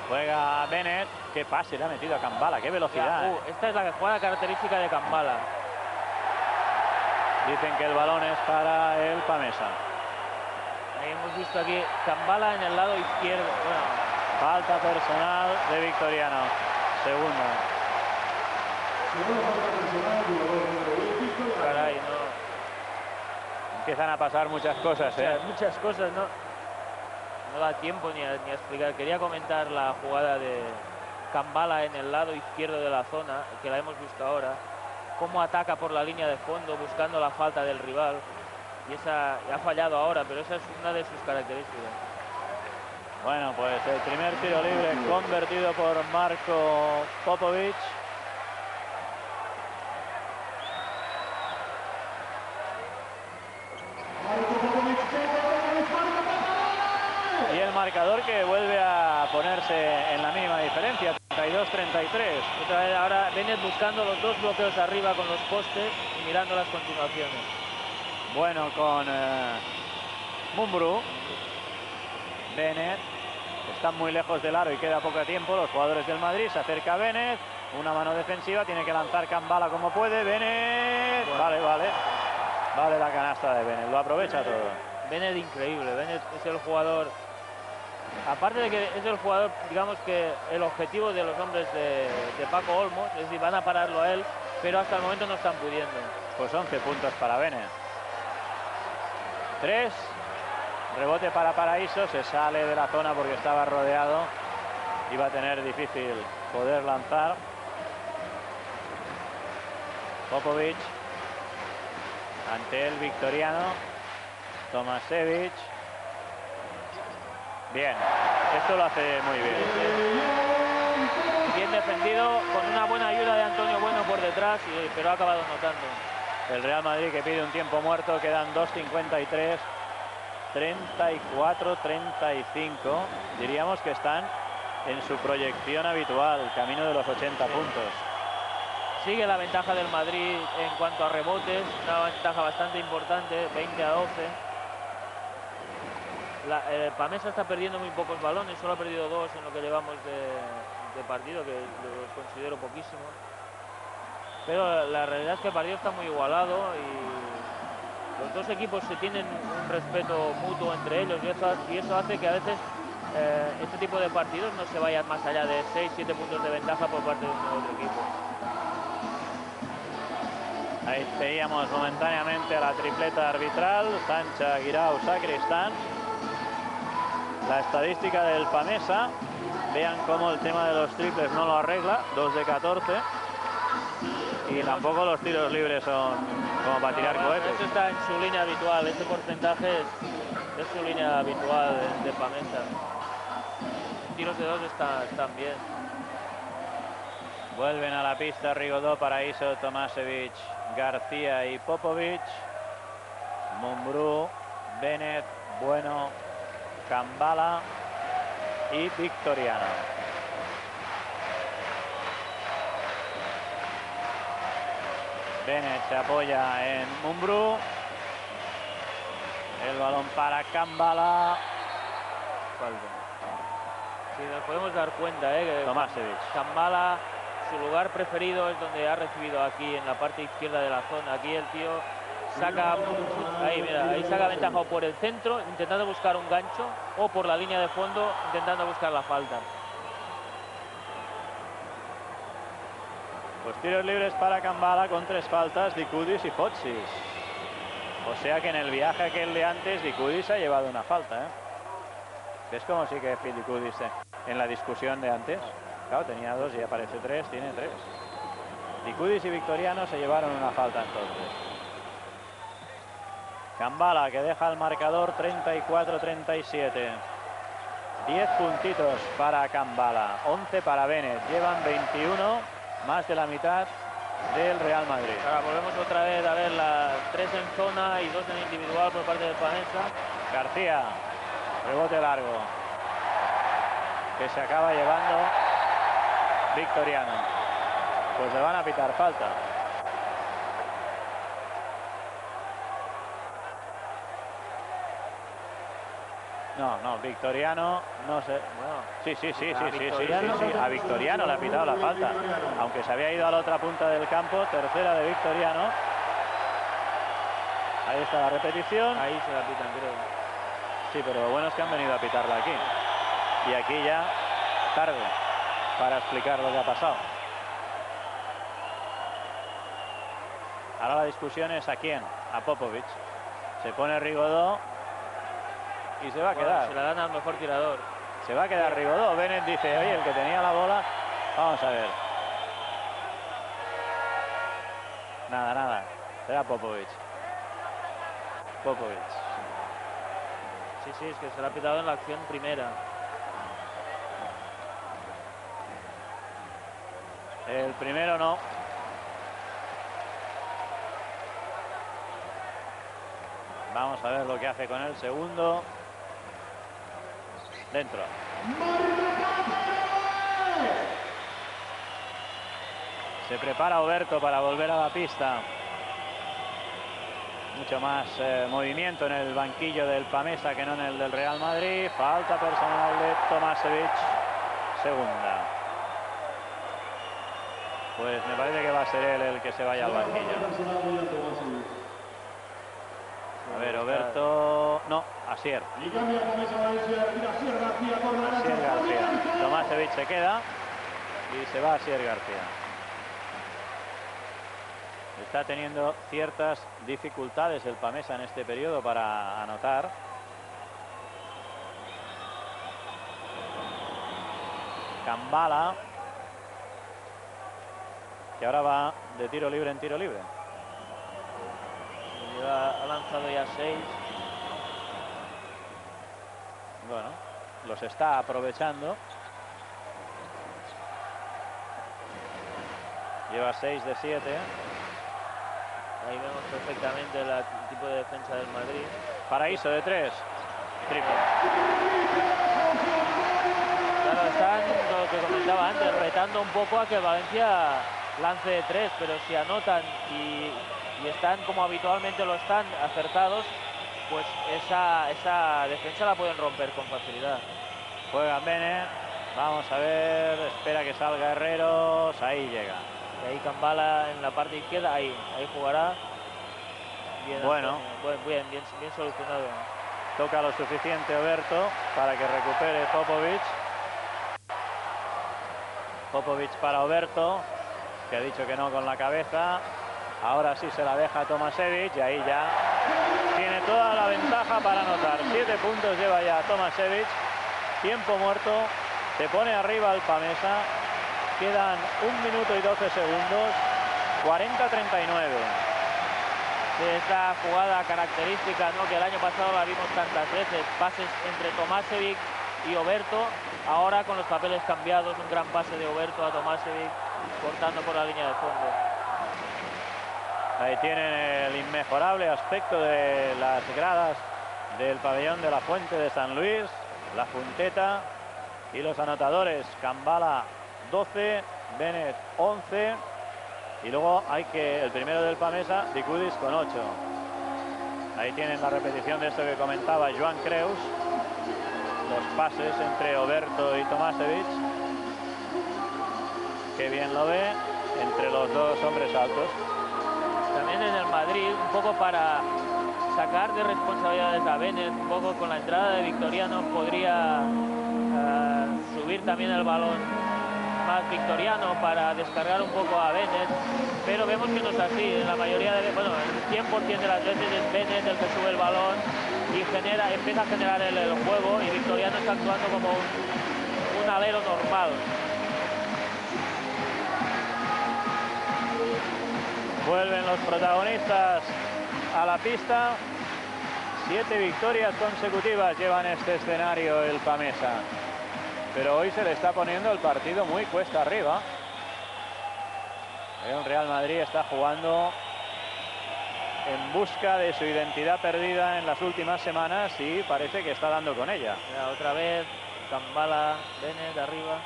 Juega Bennett. Qué pase le ha metido a Kambala. Qué velocidad. Esta es la jugada característica de Kambala. Dicen que el balón es para el Pamesa. Ahí hemos visto aquí Kambala en el lado izquierdo. Bueno. Falta personal de Victoriano. Segunda. Caray, no. Empiezan a pasar muchas cosas, o sea, muchas cosas, ¿no? No da tiempo ni a explicar. Quería comentar la jugada de Kambala en el lado izquierdo de la zona, que la hemos visto ahora. Cómo ataca por la línea de fondo buscando la falta del rival. y esa ha fallado ahora, pero esa es una de sus características. Bueno, pues el primer tiro libre convertido por Marko Popović. Y el marcador que vuelve a ponerse en la mínima diferencia, 32-33. Otra vez ahora Bennett buscando los dos bloqueos arriba con los postes y mirando las continuaciones. Bueno, con Mumbrú. Bennett. Están muy lejos del aro y queda poco tiempo. Los jugadores del Madrid, se acerca Bennett. Una mano defensiva, tiene que lanzar Kambala como puede. Bennett. Bueno. Vale la canasta de Bennett, lo aprovecha todo. Bennett increíble. Bennett es el jugador, aparte de que es el jugador, digamos que el objetivo de los hombres de Paco Olmos, es decir, van a pararlo a él, pero hasta el momento no están pudiendo. Pues 11 puntos para Bennett. 3. Rebote para Paraíso, se sale de la zona porque estaba rodeado. Iba a tener difícil poder lanzar. Popović. Ante el Victoriano. Tomasevich. Bien, esto lo hace muy bien. Bien defendido, con una buena ayuda de Antonio Bueno por detrás, pero ha acabado anotando. El Real Madrid que pide un tiempo muerto, quedan 2:53, 34-35. Diríamos que están en su proyección habitual, camino de los 80 puntos. Sigue la ventaja del Madrid en cuanto a rebotes, una ventaja bastante importante, 20-12. Pamesa está perdiendo muy pocos balones, solo ha perdido 2 en lo que llevamos de partido, que los considero poquísimos. Pero la realidad es que el partido está muy igualado y los dos equipos se tienen un respeto mutuo entre ellos y eso hace que a veces este tipo de partidos no se vayan más allá de 6-7 puntos de ventaja por parte de uno u otro equipo. Ahí veíamos momentáneamente a la tripleta arbitral, Sancha, Guirao, Sacristán. La estadística del Pamesa, vean cómo el tema de los triples no lo arregla, 2 de 14. Y tampoco los tiros libres son como para tirar cohetes. Eso está en su línea habitual, este porcentaje es su línea habitual de Pamesa. Tiros de 2 están bien. Vuelven a la pista Rigodó, Paraíso, Tomasevich, García y Popović. Mumbrú, Bennett, Bueno, Kambala y Victoriano. Bennett se apoya en Mumbrú. El balón para Kambala. Sí, nos podemos dar cuenta que Tomasevich. Kambala, su lugar preferido es donde ha recibido aquí, en la parte izquierda de la zona. Aquí el tío saca, ahí mira, ahí saca ventaja o por el centro, intentando buscar un gancho, o por la línea de fondo, intentando buscar la falta. Pues tiros libres para Kambala con 3 faltas, Dikudis y Fotsis. O sea que en el viaje aquel de antes, Dikudis ha llevado una falta, ¿eh? ¿Ves cómo sí que Dikudis en la discusión de antes? Claro, tenía 2 y aparece 3, tiene 3. Dikudis y Victoriano se llevaron una falta entonces. Kambala que deja el marcador 34-37. 10 puntitos para Kambala, 11 para Bennett. Llevan 21. Más de la mitad del Real Madrid. Ahora volvemos otra vez a ver las 3 en zona y 2 en individual por parte de Pamesa. García, rebote largo, que se acaba llevando Victoriano. Pues le van a pitar falta. No, Victoriano, no sé. Bueno, sí. A Victoriano le ha pitado la falta. Aunque se había ido a la otra punta del campo, tercera de Victoriano. Ahí está la repetición. Ahí se la pitan, creo. Sí, pero lo bueno es que han venido a pitarla aquí. Y aquí ya tarde para explicar lo que ha pasado. Ahora la discusión es a quién, a Popović. Se pone Rigodó. Y se va a quedar. Se la dan al mejor tirador. Se va a quedar Rigodó. Bennett dice, oye, el que tenía la bola. Vamos a ver. Nada. Será Popović. Popovic. Sí, es que se le ha pitado en la acción primera. El primero no. Vamos a ver lo que hace con el segundo. Dentro. Se prepara Oberto para volver a la pista. Mucho más movimiento en el banquillo del Pamesa que no en el del Real Madrid. Falta personal de Tomasevic. Segunda. Pues me parece que va a ser él el que se vaya al banquillo. A ver, Oberto... No, Asier. Asier García. Tomasevic se queda y se va Asier García. Está teniendo ciertas dificultades el Pamesa en este periodo para anotar. Kambala, que ahora va de tiro libre en tiro libre. Ha lanzado ya 6. Bueno, los está aprovechando. Lleva 6 de 7. Ahí vemos perfectamente el tipo de defensa del Madrid. Paraíso de 3. Triple. Claro, están, lo que comentaba antes, retando un poco a que Valencia lance de 3, pero si anotan y están como habitualmente lo están, acertados, pues esa defensa la pueden romper con facilidad. Juega Bene. Vamos a ver. Espera que salga Herreros. Ahí llega. Y ahí Kambala en la parte izquierda, ahí jugará. Bien, bueno, bien solucionado. Toca lo suficiente Oberto para que recupere Popovic. Popovic para Oberto, que ha dicho que no con la cabeza. Ahora sí se la deja a Tomasevic y ahí ya tiene toda la ventaja para anotar. 7 puntos lleva ya Tomasevic. Tiempo muerto. Se pone arriba el Pamesa. Quedan 1 minuto y 12 segundos. 40-39. Esta jugada característica, ¿no?, que el año pasado la vimos tantas veces. Pases entre Tomasevic y Oberto. Ahora con los papeles cambiados, un gran pase de Oberto a Tomasevic, cortando por la línea de fondo. Ahí tienen el inmejorable aspecto de las gradas del pabellón de la Fuente de San Luis, la Funteta, y los anotadores: Kambala 12, Bennett 11, y luego hay que el primero del Pamesa, Dicudis, con 8. Ahí tienen la repetición de esto que comentaba Joan Creus, los pases entre Oberto y Tomasevic. Qué bien lo ve entre los dos hombres altos. También en el Madrid, un poco para sacar de responsabilidades a Bennett, un poco con la entrada de Victoriano podría subir también el balón más Victoriano para descargar un poco a Bennett, pero vemos que no es así. En la mayoría de, bueno, el 100% de las veces es Bennett el que sube el balón y empieza a generar el juego, y Victoriano está actuando como un alero normal. Vuelven los protagonistas a la pista. 7 victorias consecutivas llevan este escenario el Pamesa. Pero hoy se le está poniendo el partido muy cuesta arriba. El Real Madrid está jugando en busca de su identidad perdida en las últimas semanas y parece que está dando con ella. Ya, otra vez Kambala, Bennett arriba.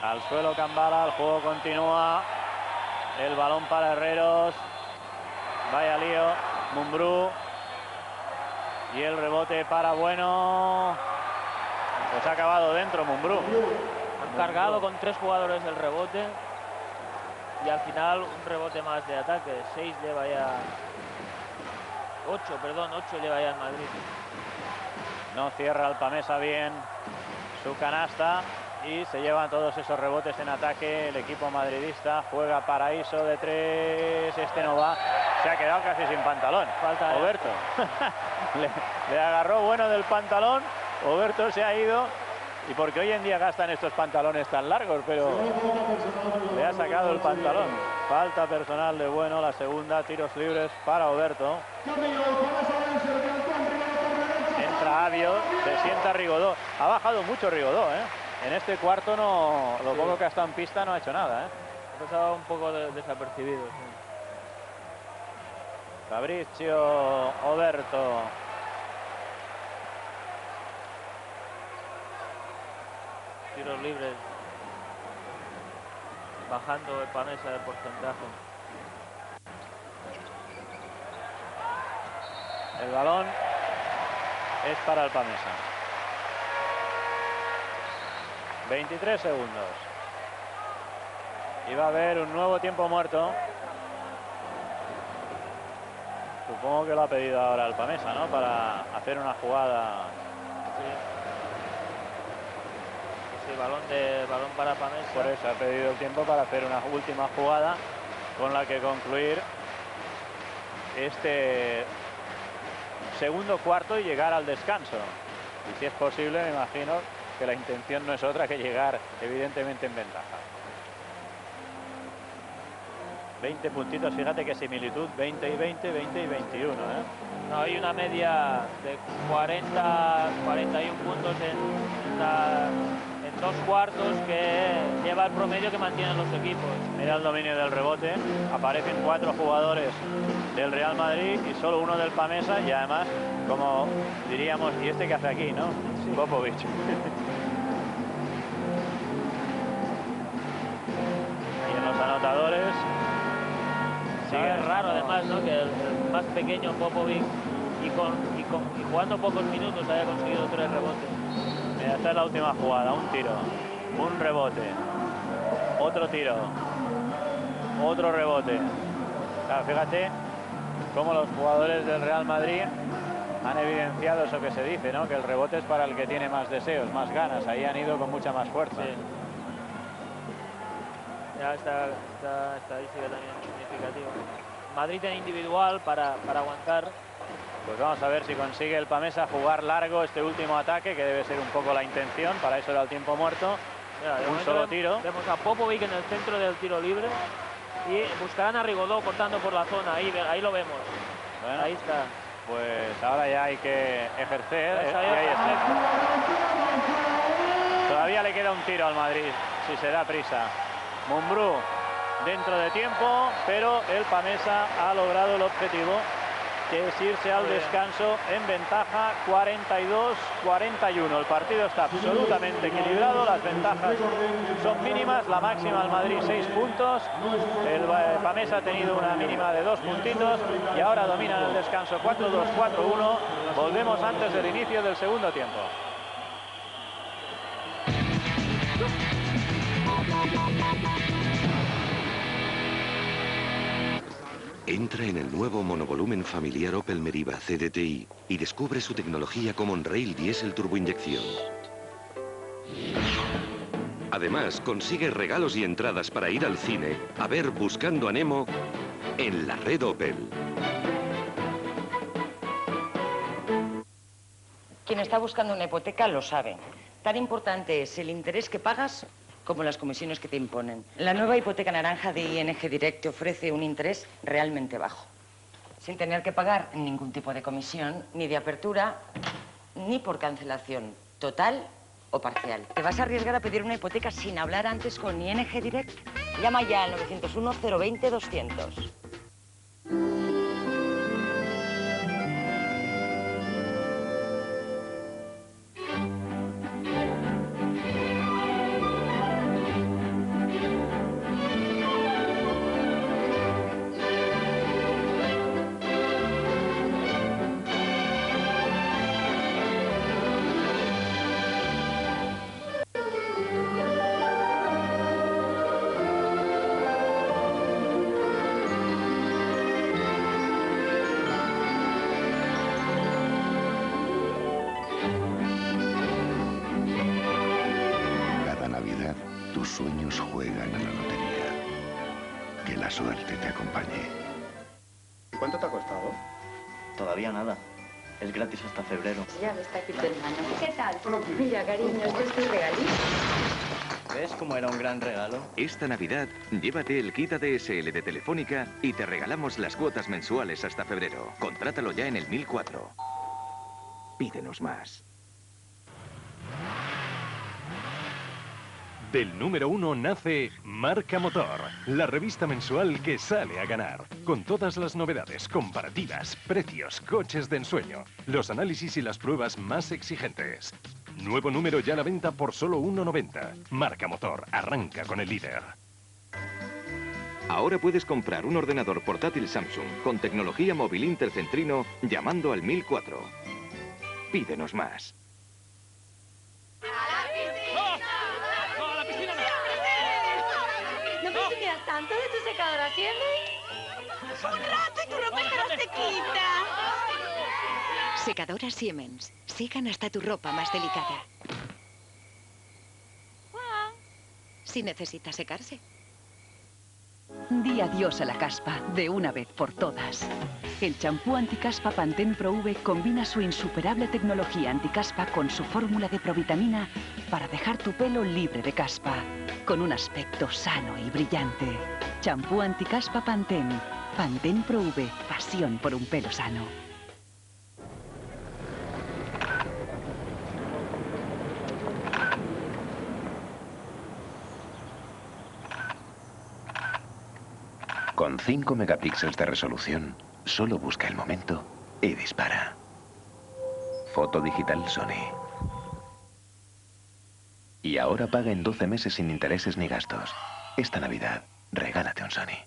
Al suelo Kambala, el juego continúa. El balón para Herreros. Vaya lío. Mumbrú. Y el rebote para Bueno. Pues ha acabado dentro Mumbrú. Han cargado con 3 jugadores el rebote. Y al final un rebote más de ataque. 6 lleva ya. 8 lleva ya el Madrid. No cierra el Pamesa bien su canasta. Y se llevan todos esos rebotes en ataque el equipo madridista. Juega Paraíso de 3. Este no va. Se ha quedado casi sin pantalón. Falta Oberto. le agarró Bueno del pantalón. Oberto se ha ido y porque hoy en día gastan estos pantalones tan largos, pero le ha sacado el pantalón. Falta personal de Bueno, la segunda, tiros libres para Oberto. Entra Avio, se sienta Rigodó. Ha bajado mucho Rigodó, ¿eh? En este cuarto no, lo poco que ha estado en pista no ha hecho nada, ¿eh? Ha pasado un poco desapercibido. Sí. Fabrizio Oberto. Tiros libres. Bajando el Pamesa de porcentaje. El balón es para el Pamesa. 23 segundos. Y va a haber un nuevo tiempo muerto. Supongo que lo ha pedido ahora el Pamesa, ¿no? Para hacer una jugada. Sí, balón para Pamesa. Por eso ha pedido el tiempo para hacer una última jugada con la que concluir este segundo cuarto y llegar al descanso. Y si es posible, me imagino que la intención no es otra que llegar evidentemente en ventaja. 20 puntitos, fíjate qué similitud, 20 y 20, 20 y 21, ¿eh? No, hay una media de 41 puntos en dos cuartos que lleva el promedio que mantienen los equipos. Mira el dominio del rebote, aparecen 4 jugadores del Real Madrid y solo uno del Pamesa, y además, como diríamos, ¿y este qué hace aquí, no? Sí. Popovic. Y en los anotadores sigue. Es raro además, ¿no? Que el más pequeño Popovic y jugando pocos minutos haya conseguido 3 rebotes. Mira, esta es la última jugada, un tiro, un rebote, otro tiro, otro rebote. O sea, fíjate cómo los jugadores del Real Madrid han evidenciado eso que se dice, ¿no? Que el rebote es para el que tiene más deseos, más ganas. Ahí han ido con mucha más fuerza. Sí. Ya esta estadística también significativa. Madrid en individual para aguantar. Pues vamos a ver si consigue el Pamesa jugar largo este último ataque, que debe ser un poco la intención. Para eso era el tiempo muerto. Mira, un solo tiro. Vemos a Popovic en el centro del tiro libre y buscarán a Rigodó cortando por la zona. Ahí lo vemos. Bueno, ahí está. Pues ahora ya hay que ejercer. Pues Y ahí está. Todavía le queda un tiro al Madrid, si se da prisa. Mumbrú dentro de tiempo, pero el Pamesa ha logrado el objetivo, que es irse al descanso en ventaja 42-41. El partido está absolutamente equilibrado, las ventajas son mínimas, la máxima al Madrid 6 puntos, el Pamesa ha tenido una mínima de 2 puntitos y ahora domina el descanso 4-2, 4-1. Volvemos antes del inicio del segundo tiempo. Entra en el nuevo monovolumen familiar Opel Meriva CDTI y descubre su tecnología Common Rail Diesel Turboinyección. Además, consigue regalos y entradas para ir al cine a ver Buscando a Nemo en la red Opel. Quien está buscando una hipoteca lo sabe. Tan importante es el interés que pagas como las comisiones que te imponen. La nueva hipoteca naranja de ING Direct te ofrece un interés realmente bajo, sin tener que pagar ningún tipo de comisión, ni de apertura, ni por cancelación total o parcial. ¿Te vas a arriesgar a pedir una hipoteca sin hablar antes con ING Direct? Llama ya al 901 020 200. Tus sueños juegan a la lotería. Que la suerte te acompañe. ¿Cuánto te ha costado? Todavía nada. Es gratis hasta febrero. Ya ves, está aquí tu hermano. ¿Qué tal? Mira, cariño, este es tu regalito. ¿Ves cómo era un gran regalo? Esta Navidad, llévate el kit ADSL de Telefónica y te regalamos las cuotas mensuales hasta febrero. Contrátalo ya en el 1004. Pídenos más. Del número 1 nace Marca Motor, la revista mensual que sale a ganar. Con todas las novedades, comparativas, precios, coches de ensueño, los análisis y las pruebas más exigentes. Nuevo número ya a la venta por solo 1,90. Marca Motor, arranca con el líder. Ahora puedes comprar un ordenador portátil Samsung con tecnología móvil intercentrino llamando al 1004. Pídenos más. ¿No presumirás tanto de tu secadora Siemens? ¡Un rato y tu ropa estará sequita! Secadora Siemens. Secan hasta tu ropa más delicada. Si necesita secarse. Di adiós a la caspa, de una vez por todas. El champú anticaspa Pantene Pro V combina su insuperable tecnología anticaspa con su fórmula de provitamina para dejar tu pelo libre de caspa, con un aspecto sano y brillante. Champú anticaspa Pantene. Pantene Pro V, pasión por un pelo sano. Con 5 megapíxeles de resolución, solo busca el momento y dispara. Foto digital Sony. Y ahora paga en 12 meses sin intereses ni gastos. Esta Navidad, regálate un Sony.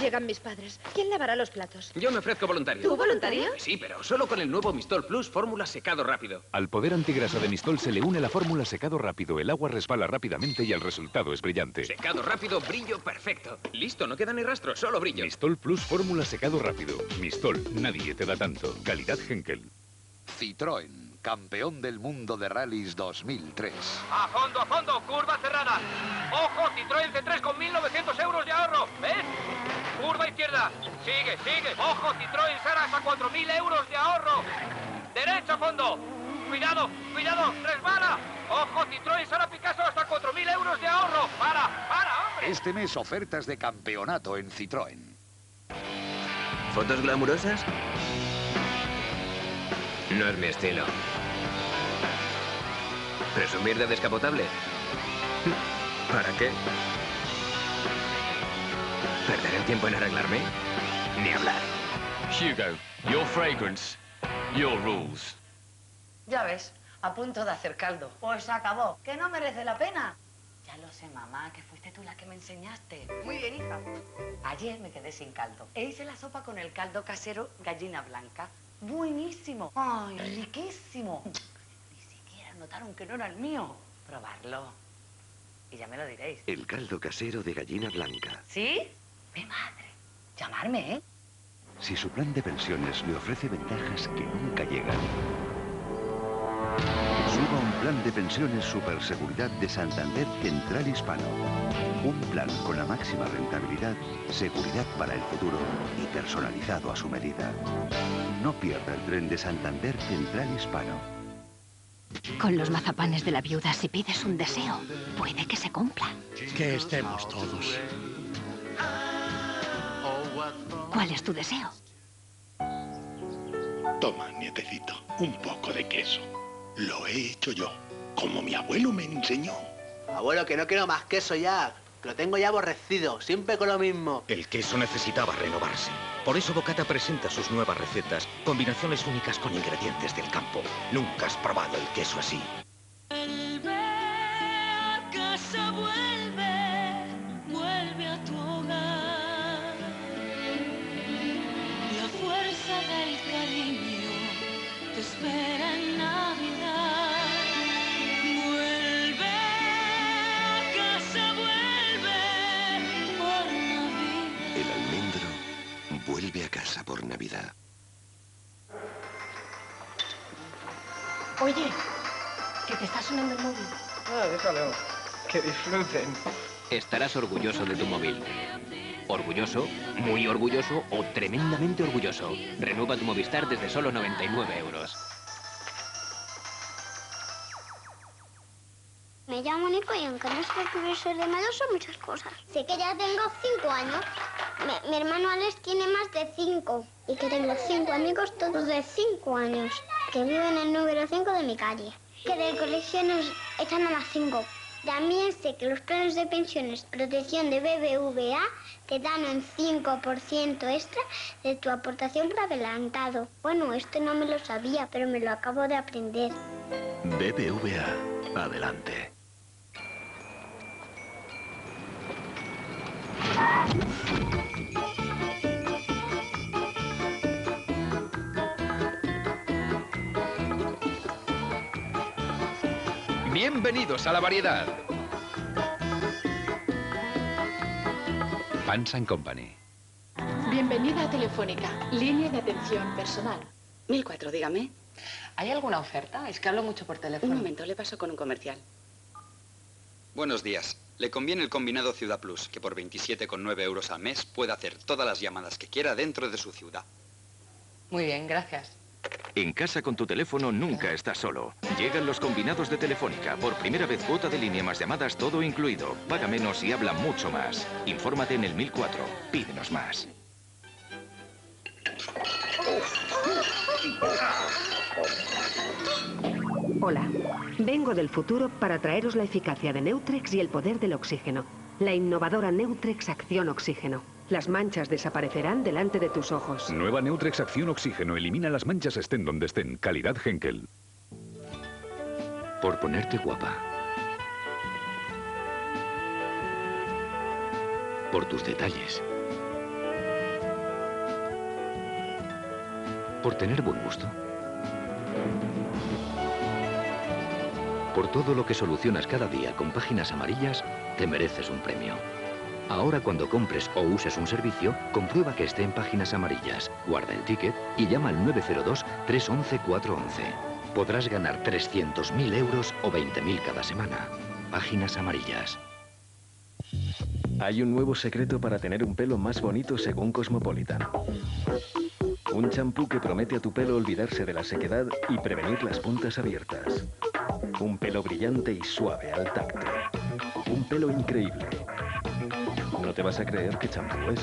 Llegan mis padres. ¿Quién lavará los platos? Yo me ofrezco voluntario. ¿Tú voluntario? Sí, pero solo con el nuevo Mistol Plus fórmula secado rápido. Al poder antigrasa de Mistol se le une la fórmula secado rápido. El agua resbala rápidamente y el resultado es brillante. Secado rápido, brillo perfecto. Listo, no queda ni rastro, solo brillo. Mistol Plus fórmula secado rápido. Mistol, nadie te da tanto. Calidad Henkel. Citroën, campeón del mundo de rallies 2003. A fondo, curva cerrada. ¡Ojo, Citroën C3 con 1.900 euros de ahorro! ¿Ves? Curva izquierda. Sigue. ¡Ojo, Citroën Saras a 4.000 euros de ahorro! Derecha a fondo. Cuidado, resbala. ¡Ojo, Citroën Sara Picasso hasta 4.000 euros de ahorro! ¡Para, hombre! Este mes ofertas de campeonato en Citroën. ¿Fotos glamurosas? No es mi estilo. ¿Presumir de descapotable? ¿Para qué? ¿Perder el tiempo en arreglarme? Ni hablar. Hugo, your fragrance, your rules. Ya ves, a punto de hacer caldo. Pues se acabó. ¿Que no merece la pena? Ya lo sé, mamá, que fuiste tú la que me enseñaste. Muy bien, hija. Ayer me quedé sin caldo. E hice la sopa con el caldo casero gallina blanca. Buenísimo. Ay, riquísimo. Ni siquiera notaron que no era el mío. Probarlo. Y ya me lo diréis. El caldo casero de gallina blanca. ¿Sí? Mi madre. Llamarme, ¿eh? Si su plan de pensiones le ofrece ventajas que nunca llegan. Suba un plan de pensiones Superseguridad de Santander Central Hispano. Un plan con la máxima rentabilidad, seguridad para el futuro y personalizado a su medida. No pierda el tren de Santander Central Hispano. Con los mazapanes de la viuda, si pides un deseo, puede que se cumpla. Que estemos todos. ¿Cuál es tu deseo? Toma, nietecito, un poco de queso. Lo he hecho yo, como mi abuelo me enseñó. Abuelo, que no quiero más queso ya. Lo tengo ya aborrecido, siempre con lo mismo. El queso necesitaba renovarse. Por eso Bocata presenta sus nuevas recetas, combinaciones únicas con ingredientes del campo. Nunca has probado el queso así. Vuelve a casa, vuelve a tu hogar. La fuerza del cariño te espera en Navidad. Vuelve a casa, vuelve por Navidad. El almendro vuelve a casa por Navidad. Oye, que te está sonando el móvil. Ah, déjalo. Que disfruten. Estarás orgulloso de tu móvil. ¿Orgulloso, muy orgulloso o tremendamente orgulloso? Renueva tu Movistar desde solo 99 euros. Me llamo Nico y aunque no sé que voy a ser de malo, son muchas cosas. Sé que ya tengo 5 años. Mi hermano Alex tiene más de 5. Y que tengo 5 amigos todos de 5 años. Que viven en el número 5 de mi calle. Que del colegio nos echan a las 5. También sé que los planes de pensiones protección de BBVA te dan un 5% extra de tu aportación por adelantado. Bueno, esto no me lo sabía, pero me lo acabo de aprender. BBVA. Adelante. Bienvenidos a la variedad. Pans & Company. Bienvenida a Telefónica, línea de atención personal. 1004, dígame. ¿Hay alguna oferta? Es que hablo mucho por teléfono. Un momento, le paso con un comercial. Buenos días. Le conviene el combinado Ciudad Plus, que por 27,9 euros al mes puede hacer todas las llamadas que quiera dentro de su ciudad. Muy bien, gracias. En casa con tu teléfono nunca estás solo. Llegan los combinados de Telefónica. Por primera vez cuota de línea más llamadas, todo incluido. Paga menos y habla mucho más. Infórmate en el 1004. Pídenos más. Hola, vengo del futuro para traeros la eficacia de Neutrex y el poder del oxígeno. La innovadora Neutrex Acción Oxígeno. Las manchas desaparecerán delante de tus ojos. Nueva Neutrex Acción Oxígeno. Elimina las manchas estén donde estén. Calidad Henkel. Por ponerte guapa. Por tus detalles. Por tener buen gusto. Por todo lo que solucionas cada día con páginas amarillas, te mereces un premio. Ahora cuando compres o uses un servicio, comprueba que esté en páginas amarillas, guarda el ticket y llama al 902-311-411. Podrás ganar 300.000 euros o 20.000 cada semana. Páginas amarillas. Hay un nuevo secreto para tener un pelo más bonito según Cosmopolitan. Un champú que promete a tu pelo olvidarse de la sequedad y prevenir las puntas abiertas. Un pelo brillante y suave al tacto. Un pelo increíble. No te vas a creer qué champú es.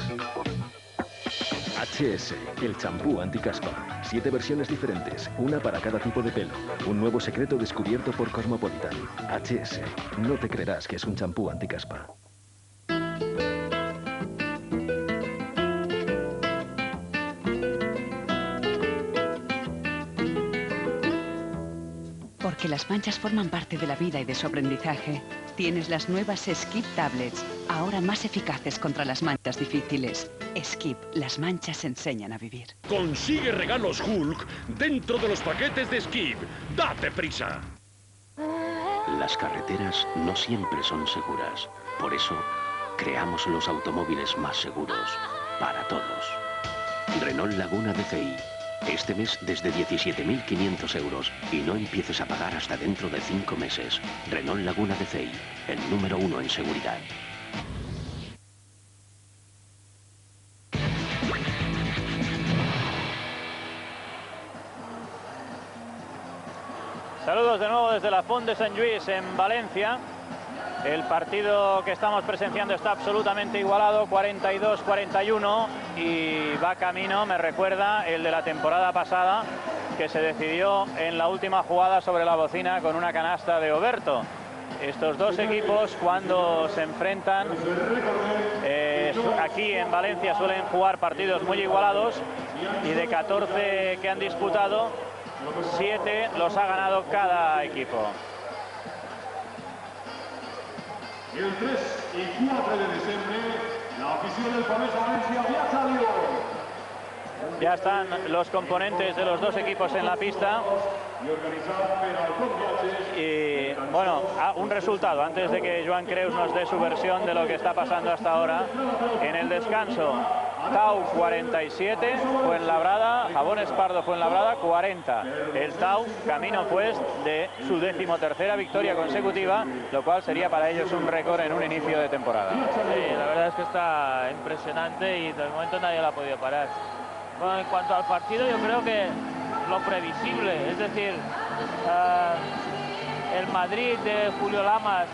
HS, el champú anticaspa. 7 versiones diferentes, una para cada tipo de pelo. Un nuevo secreto descubierto por Cosmopolitan. HS, no te creerás que es un champú anticaspa. Porque las manchas forman parte de la vida y de su aprendizaje. Tienes las nuevas Skip Tablets, ahora más eficaces contra las manchas difíciles. Skip, las manchas enseñan a vivir. Consigue regalos Hulk dentro de los paquetes de Skip. ¡Date prisa! Las carreteras no siempre son seguras. Por eso, creamos los automóviles más seguros para todos. Renault Laguna DCI. Este mes desde 17.500 euros y no empieces a pagar hasta dentro de 5 meses. Renault Laguna DCI, el número 1 en seguridad. Saludos de nuevo desde la Font de Sant-Lluís en Valencia. El partido que estamos presenciando está absolutamente igualado, 42-41, y va camino, me recuerda, el de la temporada pasada, que se decidió en la última jugada sobre la bocina con una canasta de Oberto. Estos dos equipos, cuando se enfrentan aquí en Valencia, suelen jugar partidos muy igualados, y de 14 que han disputado, 7 los ha ganado cada equipo. El 3 y 4 de diciembre, la afición del Palmeiras Valencia ya salió. Ya están los componentes de los dos equipos en la pista. Y bueno, un resultado antes de que Joan Creus nos dé su versión de lo que está pasando hasta ahora. En el descanso, Tau 47, Fuenlabrada, Jabones Pardo Fuenlabrada 40. El Tau camino pues de su 13ª victoria consecutiva, lo cual sería para ellos un récord en un inicio de temporada. Sí, la verdad es que está impresionante y de momento nadie la ha podido parar. Bueno, en cuanto al partido, yo creo que lo previsible, es decir, el Madrid de Julio Lamas,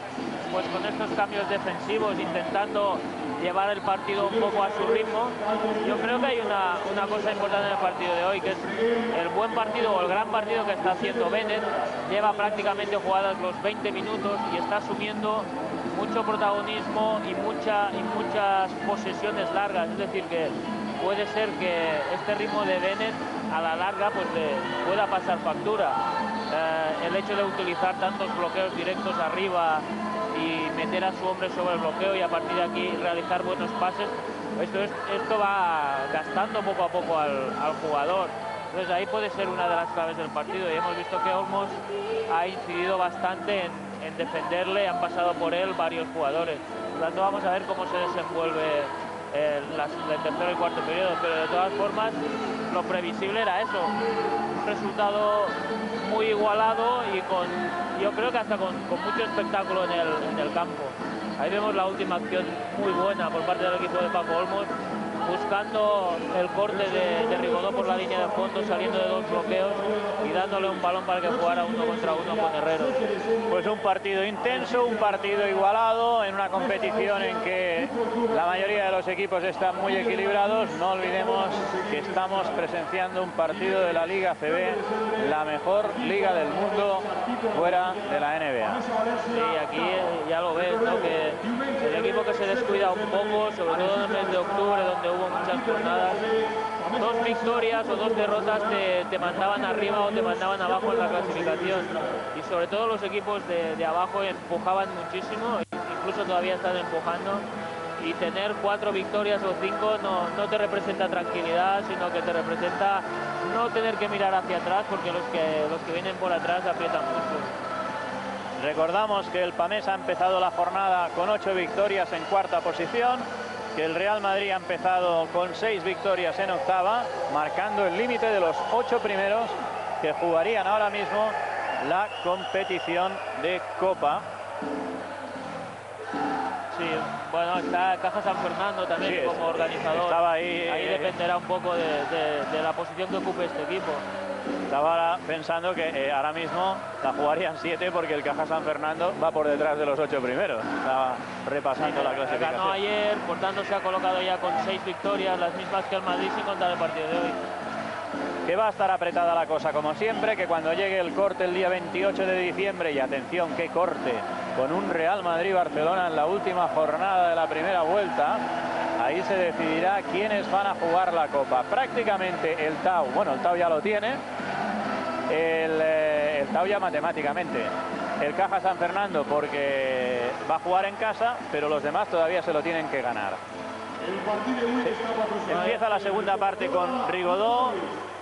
pues con estos cambios defensivos, intentando llevar el partido un poco a su ritmo. Yo creo que hay una cosa importante en el partido de hoy, que es el buen partido o el gran partido que está haciendo Bennett. Lleva prácticamente jugadas los 20 minutos y está asumiendo mucho protagonismo y muchas posesiones largas. Es decir, que puede ser que este ritmo de Bennett a la larga pues le pueda pasar factura. El hecho de utilizar tantos bloqueos directos arriba y meter a su hombre sobre el bloqueo y a partir de aquí realizar buenos pases, esto va gastando poco a poco al jugador. Entonces ahí puede ser una de las claves del partido y hemos visto que Olmos ha incidido bastante en defenderle, han pasado por él varios jugadores. Por lo tanto vamos a ver cómo se desenvuelve el tercero y cuarto periodo, pero de todas formas lo previsible era eso, un resultado muy igualado y yo creo que hasta con mucho espectáculo en el campo. Ahí vemos la última acción muy buena por parte del equipo de Paco Olmos, buscando el corte de Rigodó por la línea de fondo, saliendo de dos bloqueos y dándole un balón para que jugara 1 contra 1 con Herreros. Pues un partido intenso, un partido igualado, en una competición en que la mayoría de los equipos están muy equilibrados. No olvidemos que estamos presenciando un partido de la Liga ACB, la mejor liga del mundo fuera de la NBA. Sí, aquí ya lo ves, ¿no? Que el equipo que se descuida un poco, sobre todo en el mes de octubre, donde hubo muchas jornadas, 2 victorias o 2 derrotas te mandaban arriba o te mandaban abajo en la clasificación. Y sobre todo los equipos de abajo empujaban muchísimo, incluso todavía están empujando. Y tener 4 victorias o 5 no te representa tranquilidad, sino que te representa no tener que mirar hacia atrás, porque los que vienen por atrás aprietan mucho. Recordamos que el PAMES ha empezado la jornada con 8 victorias en cuarta posición, que el Real Madrid ha empezado con 6 victorias en octava, marcando el límite de los 8 primeros que jugarían ahora mismo la competición de Copa. Sí, bueno, está Caja San Fernando también sí, como organizador. Estaba ahí dependerá un poco de la posición que ocupe este equipo. Estaba pensando que ahora mismo la jugarían 7 porque el Caja San Fernando va por detrás de los 8 primeros. Estaba repasando la clasificación. Ganó ayer, por tanto se ha colocado ya con 6 victorias, las mismas que el Madrid, sin contar el partido de hoy. Que va a estar apretada la cosa como siempre, que cuando llegue el corte el día 28 de diciembre, y atención, qué corte, con un Real Madrid-Barcelona en la última jornada de la primera vuelta, ahí se decidirá quiénes van a jugar la Copa. Prácticamente el Tau, bueno, el Tau ya lo tiene, el Tau ya matemáticamente, el Caja San Fernando porque va a jugar en casa, pero los demás todavía se lo tienen que ganar. Empieza la segunda parte con Rigodó,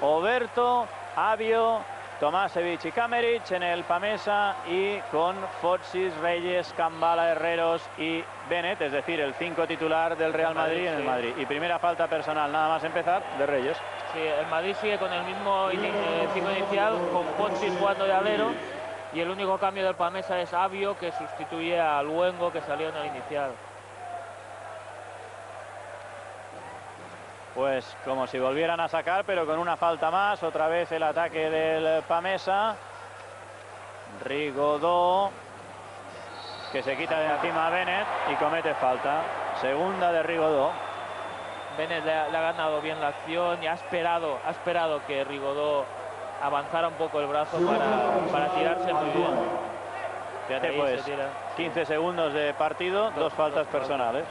Oberto, Avio, Tomasevich y Kamerich en el Pamesa, y con Fotsis, Reyes, Cambala, Herreros y Bennett, es decir, el 5 titular del Real Madrid en el Madrid. Y primera falta personal, nada más empezar, de Reyes. Sí, el Madrid sigue con el mismo 5 inicial, con Fotsis jugando de alero, y el único cambio del Pamesa es Avio, que sustituye a Luengo, que salió en el inicial. Pues como si volvieran a sacar, pero con una falta más. Otra vez el ataque del Pamesa. Rigodó, que se quita de encima a Bennett y comete falta. Segunda de Rigodó. Bennett le ha ganado bien la acción y ha esperado que Rigodó avanzara un poco el brazo para tirarse muy bien. Fíjate, pues 15 segundos de partido, 2 faltas personales.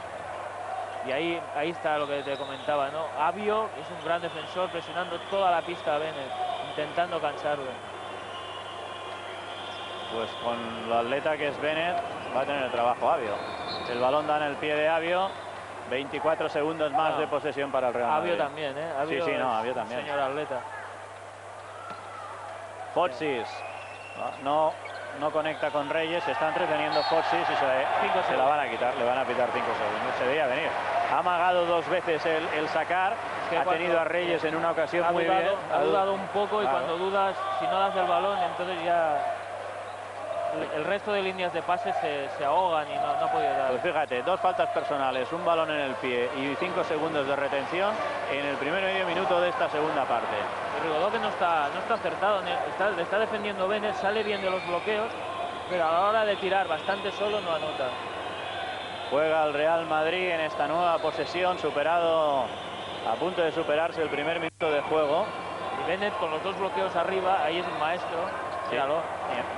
Y ahí está lo que te comentaba, ¿no? Avio es un gran defensor, presionando toda la pista a Bennett, intentando cansarlo. Pues con lo atleta que es Bennett, va a tener el trabajo Avio. El balón da en el pie de Avio. 24 segundos más de posesión para el Real Madrid. Avio también, ¿eh? Avio sí, no, Avio también. Señor atleta. Fotsis no conecta con Reyes, se está entreteniendo Fotsis y se la van a quitar, le van a pitar 5 segundos. Se veía venir. Ha amagado 2 veces el sacar. Ha tenido a Reyes en una ocasión muy bien. Ha dudado un poco y claro. cuando dudas, si no das el balón, entonces ya el resto de líneas de pases se ahogan y no ha podido dar. Pues fíjate, 2 faltas personales, un balón en el pie y 5 segundos de retención en el primer medio minuto de esta segunda parte. Rigodó que no está acertado, le está defendiendo Bennett, sale bien de los bloqueos, pero a la hora de tirar bastante solo no anota. Juega el Real Madrid en esta nueva posesión, superado, a punto de superarse el primer minuto de juego. Y Bennett con los 2 bloqueos arriba, ahí es un maestro. Sí.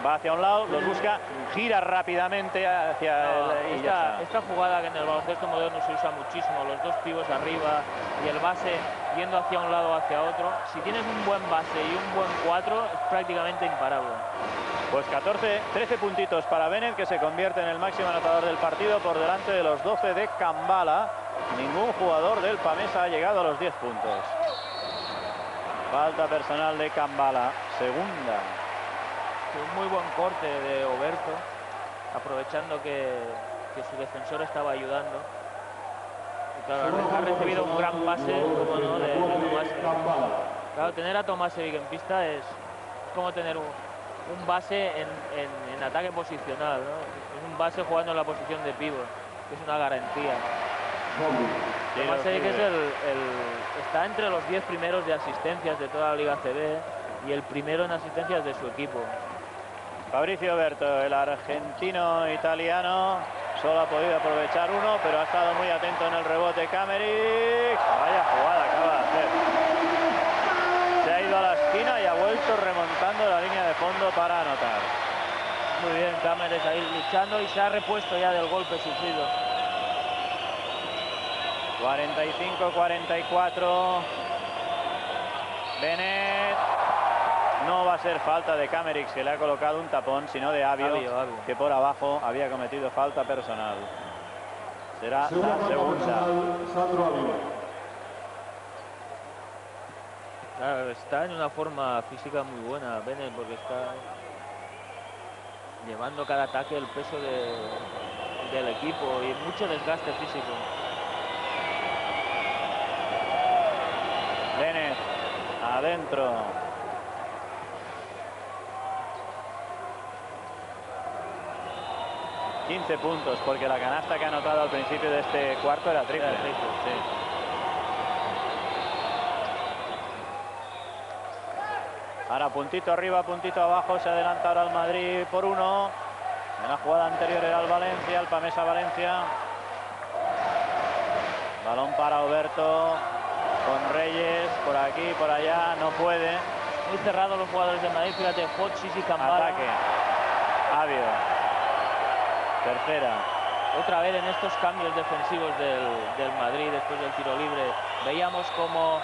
Va hacia un lado, los busca, gira rápidamente hacia y ya está. Esta jugada que en el baloncesto moderno se usa muchísimo, los 2 pibos arriba y el base yendo hacia un lado o hacia otro. Si tienes un buen base y un buen 4, es prácticamente imparable. Pues 13 puntitos para Bennett, que se convierte en el máximo anotador del partido por delante de los 12 de Kambala. Ningún jugador del Pamesa ha llegado a los 10 puntos. Falta personal de Kambala, segunda. Un muy buen corte de Oberto, aprovechando que su defensor estaba ayudando. Y claro, ha recibido un gran pase, como no, de Tomasevic. Claro, tener a Tomasevic en pista es como tener un base en ataque posicional, ¿no? Es un base jugando en la posición de pívot, que es una garantía. Tomasevic está entre los 10 primeros de asistencias de toda la Liga CB y el primero en asistencias de su equipo. Fabrizio Oberto, el argentino-italiano, solo ha podido aprovechar uno, pero ha estado muy atento en el rebote Kamerich. Vaya jugada acaba de hacer. Se ha ido a la esquina y ha vuelto remontando la línea de fondo para anotar. Muy bien, Kamerich ahí luchando y se ha repuesto ya del golpe sufrido. 45-44. Bennett. No va a ser falta de Kamerich, que le ha colocado un tapón, sino de Avio, que por abajo había cometido falta personal. Será la segunda. Claro, está en una forma física muy buena Bennett, porque está llevando cada ataque el peso del equipo y mucho desgaste físico. Bennett, adentro. ...15 puntos, porque la canasta que ha anotado al principio de este cuarto era triple. Sí. Ahora puntito arriba, puntito abajo, se adelanta ahora el Madrid por 1. En la jugada anterior era el Valencia, el Pamesa Valencia. Balón para Oberto, con Reyes, por aquí, por allá, no puede. Muy cerrados los jugadores de Madrid, fíjate, Fochis y Kambala. Ataque, Avio. Tercera. Otra vez en estos cambios defensivos del Madrid después del tiro libre, veíamos como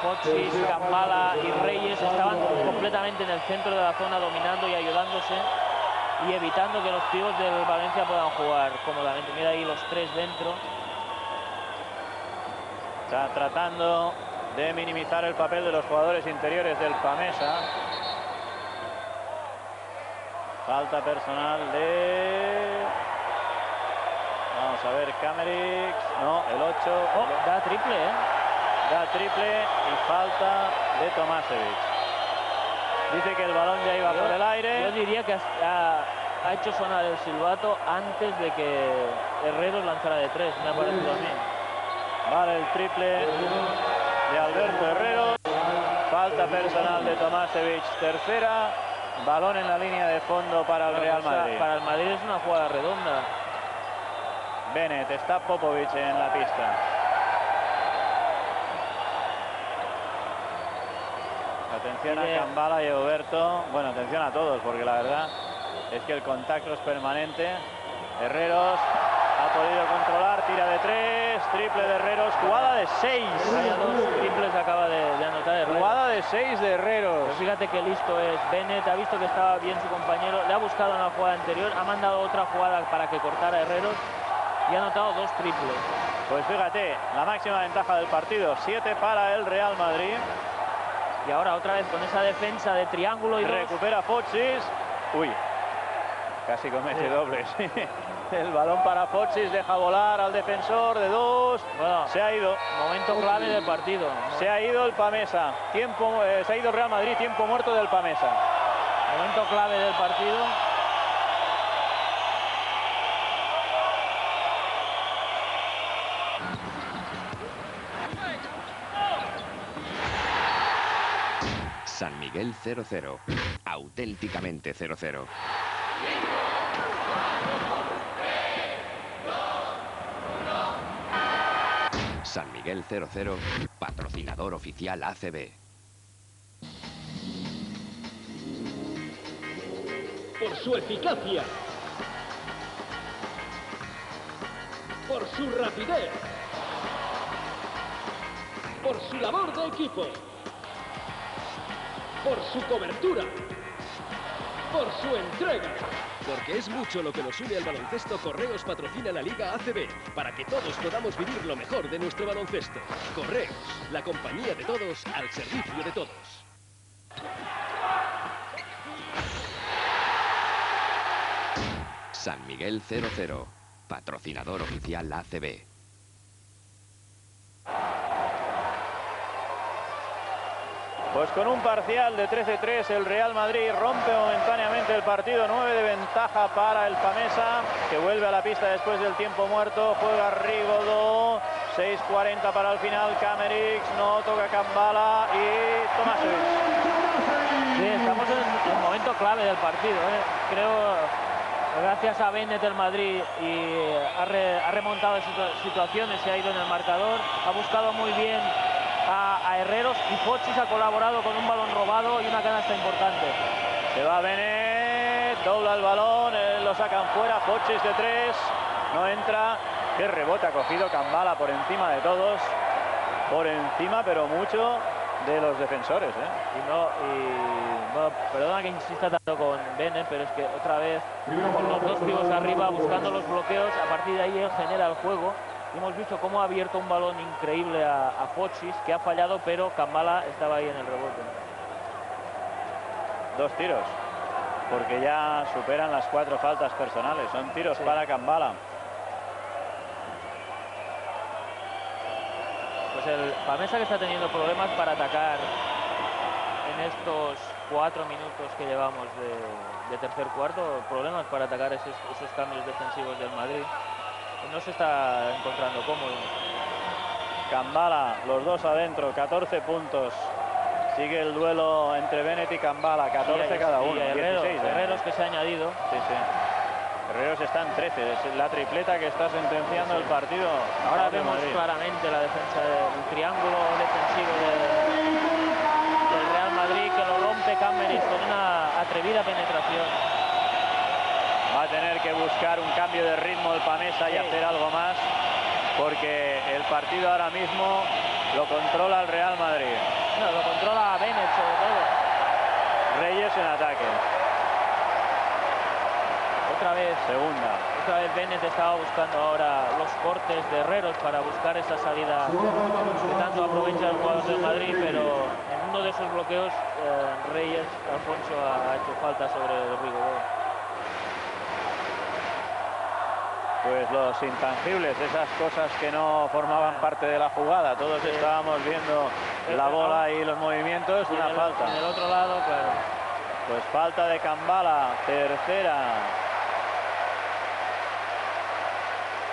Fochis, Kambala y Reyes estaban completamente en el centro de la zona, dominando y ayudándose y evitando que los pibos del Valencia puedan jugar cómodamente. Mira ahí los 3 dentro. Está tratando de minimizar el papel de los jugadores interiores del Pamesa. Falta personal de... Vamos a ver, Kamerich. No, el 8. Oh, da triple, ¿eh? Da triple y falta de Tomasevic. Dice que el balón ya iba por el aire. Yo diría que ha hecho sonar el silbato antes de que Herreros lanzara de 3, me ha parecido a mí. Vale, el triple de Alberto Herreros. Falta personal de Tomasevic, tercera. Balón en la línea de fondo para el Real Madrid. Para el Madrid es una jugada redonda. Bennett, está Popovic en la pista. Atención a Kambala y a Oberto. Bueno, atención a todos, porque la verdad es que el contacto es permanente. Herreros ha podido controlar, tira de 3, triple de Herreros, jugada de 6. Vaya 2 triples acaba de anotar Herreros. Jugada de 6 de Herreros. Pero fíjate qué listo es Bennett, ha visto que estaba bien su compañero, le ha buscado en la jugada anterior, ha mandado otra jugada para que cortara Herreros y ha anotado 2 triples. Pues fíjate, la máxima ventaja del partido, 7 para el Real Madrid. Y ahora otra vez con esa defensa de triángulo y recupera Fochis. Uy. Casi comete doble, sí. El balón para Fochis, deja volar al defensor de 2. Bueno, se ha ido. Momento clave del partido. Se ha ido el Pamesa. Se ha ido el Real Madrid, tiempo muerto del Pamesa. Momento clave del partido. San Miguel 0-0. Auténticamente 0-0. San Miguel 0-0, patrocinador oficial ACB. Por su eficacia, por su rapidez, por su labor de equipo, por su cobertura, por su entrega. Porque es mucho lo que nos une al baloncesto, Correos patrocina la Liga ACB, para que todos podamos vivir lo mejor de nuestro baloncesto. Correos, la compañía de todos al servicio de todos. San Miguel 0-0, patrocinador oficial ACB. Pues con un parcial de 13-3 el Real Madrid rompe momentáneamente el partido. 9 de ventaja para el Pamesa, que vuelve a la pista después del tiempo muerto. Juega Rigodó, 6:40 para el final. Kamerix, no toca Kambala y Tomasevic. Sí, estamos en el momento clave del partido, ¿eh? Creo, gracias a Bennett el Madrid, y ha remontado situaciones, se ha ido en el marcador, ha buscado muy bien a Herreros, y Fochis ha colaborado con un balón robado y una canasta importante. Se va Bennett, dobla el balón, lo sacan fuera. Fochis de 3, no entra. Qué rebote ha cogido Kambala por encima de todos, por encima pero mucho de los defensores, Perdona que insista tanto con Bennett, pero es que otra vez con los dos pibos arriba buscando los bloqueos, a partir de ahí él genera el juego. Hemos visto cómo ha abierto un balón increíble a Fochis, que ha fallado, pero Kambala estaba ahí en el rebote. 2 tiros, porque ya superan las 4 faltas personales. Son tiros para Kambala. Pues el Pamesa, que está teniendo problemas para atacar en estos 4 minutos que llevamos de tercer cuarto, problemas para atacar esos cambios defensivos del Madrid. No se está encontrando cómodo. Kambala, los dos adentro, 14 puntos. Sigue el duelo entre Bennett y Kambala, 14 cada uno. Herreros que se ha añadido. Sí. Herreros está en 13, es la tripleta que está sentenciando el partido. Ahora vemos claramente la defensa, el triángulo defensivo del Real Madrid, que lo rompe Kamerix con una atrevida penetración. Va a tener que buscar un cambio de ritmo el Pamesa y hacer algo más, porque el partido ahora mismo lo controla el Real Madrid. No, lo controla Bennett sobre todo. Reyes en ataque. Otra vez. Segunda. Otra vez Bennett estaba buscando ahora los cortes de Herreros para buscar esa salida que tanto aprovecha el jugador del Madrid, pero en uno de esos bloqueos Reyes, Alfonso, ha hecho falta sobre el Rigodó. Pues los intangibles, esas cosas que no formaban parte de la jugada. Todos estábamos viendo la bola y los movimientos. Una falta. En el otro lado, claro. Pues falta de Kambala, tercera.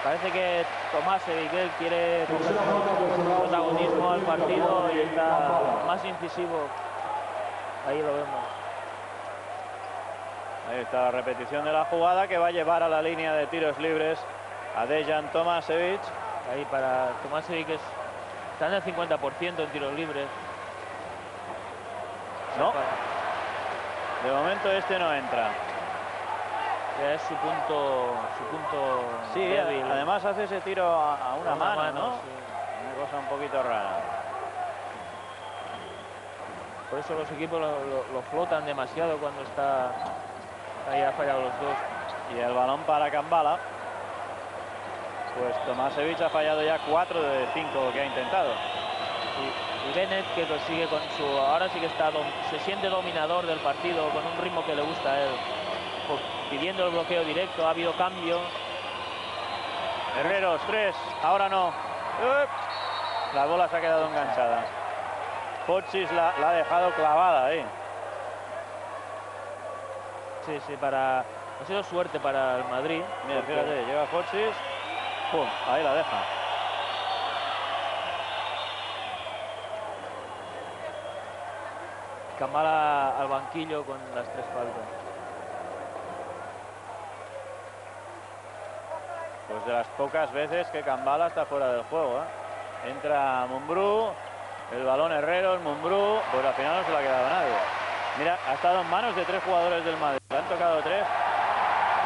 Parece que Tomasevic quiere coger protagonismo al partido y está más incisivo. Ahí lo vemos. Ahí está la repetición de la jugada, que va a llevar a la línea de tiros libres a Dejan Tomasevic. Ahí para Tomasevic está en el 50% en tiros libres. No. De momento este no entra. Es su punto sí, débil. Además hace ese tiro a una mano, ¿no? Sí. Una cosa un poquito rara. Por eso los equipos lo flotan demasiado cuando está... Ahí ha fallado los dos. Y el balón para Kambala. Pues Tomasevic ha fallado ya 4 de 5 que ha intentado. Y Bennett, que lo sigue con su... Ahora sí que se siente dominador del partido, con un ritmo que le gusta a él. pidiendo el bloqueo directo, ha habido cambio. Herreros, 3, ahora no. La bola se ha quedado enganchada. Fochis la ha dejado clavada ahí. Sí, sí, ha sido suerte para el Madrid. Mira, fíjate, llega Fochis, pum, ahí la deja. Kambala al banquillo con las 3 faltas. Pues de las pocas veces que Kambala está fuera del juego, ¿eh? Entra Mumbrú, el balón Herreros, Mumbrú, pues al final no se le ha quedado nadie. Mira, ha estado en manos de 3 jugadores del Madrid. Le han tocado 3.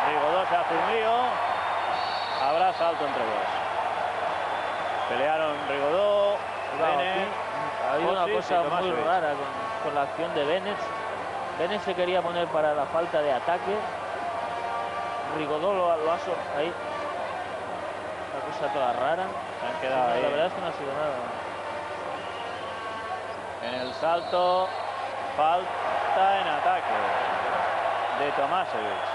Rigodó se hace un lío. Habrá salto entre 2. Pelearon Rigodó, Bennett. Ha habido una cosa muy rara con la acción de Bennett. Bennett se quería poner para la falta de ataque. Rigodó lo ha ahí. Una cosa toda rara. Se han quedado ahí. La verdad es que no ha sido nada. En el salto, falta en ataque de Tomasevic.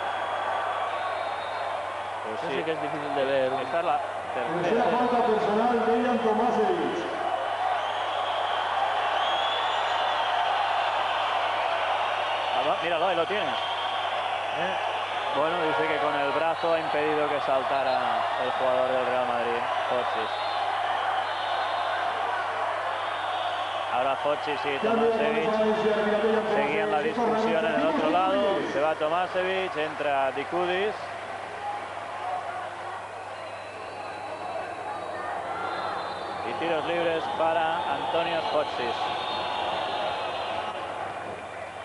Pues sí que es difícil de ver. Esta es la tercera falta personal de Ian Tomasevic. Míralo, ahí lo tienes. Bueno, dice que con el brazo ha impedido que saltara el jugador del Real Madrid, Fochis. Ahora Fochis y Tomasevic seguían la discusión en el otro lado. Se va Tomasevic, entra Dikudis. Y tiros libres para Antonio Fochis.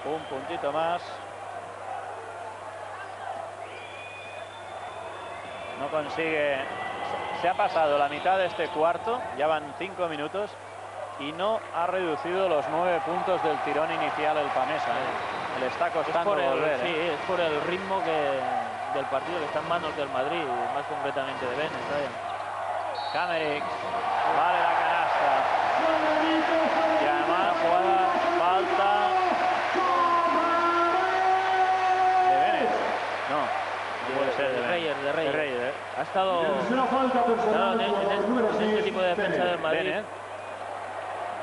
Un puntito más. No consigue. Se ha pasado la mitad de este cuarto, ya van 5 minutos y no ha reducido los 9 puntos del tirón inicial el Pamesa. Le está costando volver. Sí, es por el ritmo del partido que está en manos del Madrid, más concretamente de Bennett. Kamerich, vale la canasta. Y además jugada, falta de Bennett. No puede ser de Reyer. Reyer. Ha estado en este tipo de defensa del Madrid.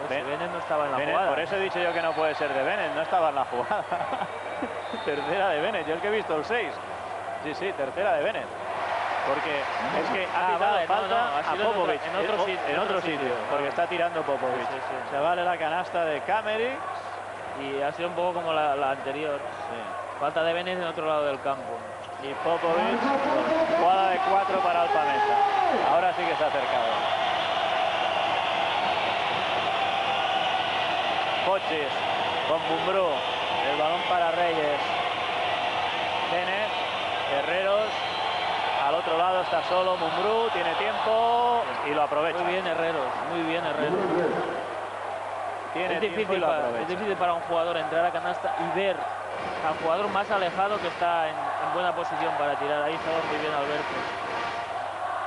Bennett no estaba en la jugada. Por eso he dicho yo que no puede ser de Bennett, no estaba en la jugada. Tercera de Bennett, yo el que he visto el 6. Sí, tercera de Bennett. Porque es que ha pitado falta a Popovic en otro sitio, porque está tirando Popovic. Sí. Se vale la canasta de Kamerich. Y ha sido un poco como la anterior. Falta de Bennett en otro lado del campo. Y Popovic, jugada de 4 para el Pamesa. Ahora sí que se ha acercado. Fochis con Mumbrú, el balón para Reyes. Bennett, Herreros, al otro lado está solo Mumbrú, tiene tiempo y lo aprovecha. Muy bien Herreros. Es difícil para un jugador entrar a canasta y ver al jugador más alejado que está en buena posición para tirar. Ahí está muy bien Alberto.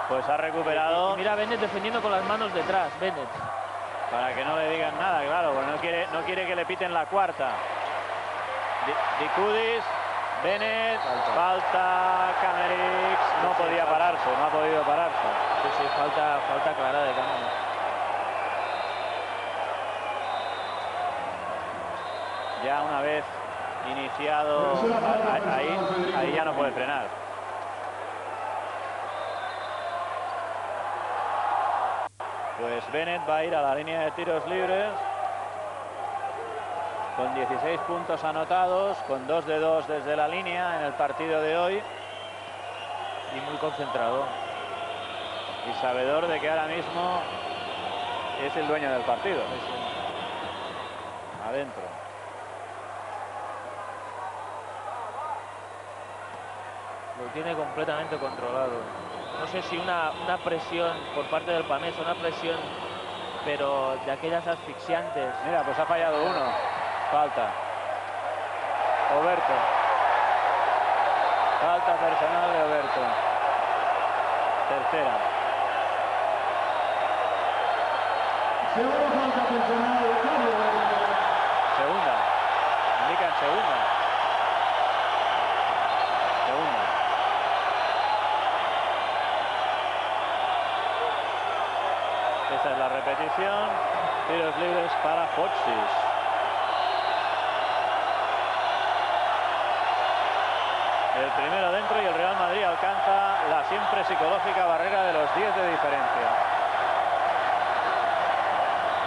Pues ha recuperado. Y mira Bennett defendiendo con las manos detrás. Bennett. Para que no le digan nada, claro, porque no quiere que le piten la cuarta. Dikudis, Bennett, falta Kamerich, no podía pararse, no ha podido pararse. Sí, falta clara de Kamerich. Ya una vez iniciado, ahí ya no puede frenar. Pues Bennett va a ir a la línea de tiros libres con 16 puntos anotados, con 2 de 2 desde la línea en el partido de hoy. Y muy concentrado. Y sabedor de que ahora mismo es el dueño del partido. Adentro. Lo tiene completamente controlado. No sé si una presión por parte del Pamesa, una presión, pero de aquellas asfixiantes. Mira, pues ha fallado uno. Falta. Oberto. Falta personal de Oberto. Tercera. Segunda falta personal de segunda. Indican segunda. Esta es la repetición. Tiros libres para Foxis. El primero dentro y el Real Madrid alcanza la siempre psicológica barrera de los 10 de diferencia.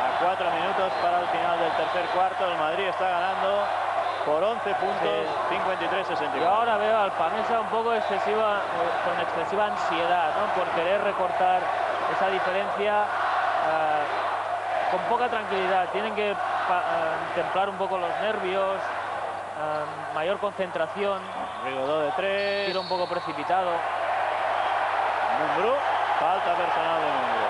A 4 minutos para el final del tercer cuarto, el Madrid está ganando por 11 puntos, 53-64. Yo ahora veo al Pamesa un poco excesiva, con excesiva ansiedad, ¿no? Por querer recortar esa diferencia con poca tranquilidad. Tienen que templar un poco los nervios, mayor concentración. Rigodó de 3. Tiro un poco precipitado. Mumbrú, falta personal de Mumbrú.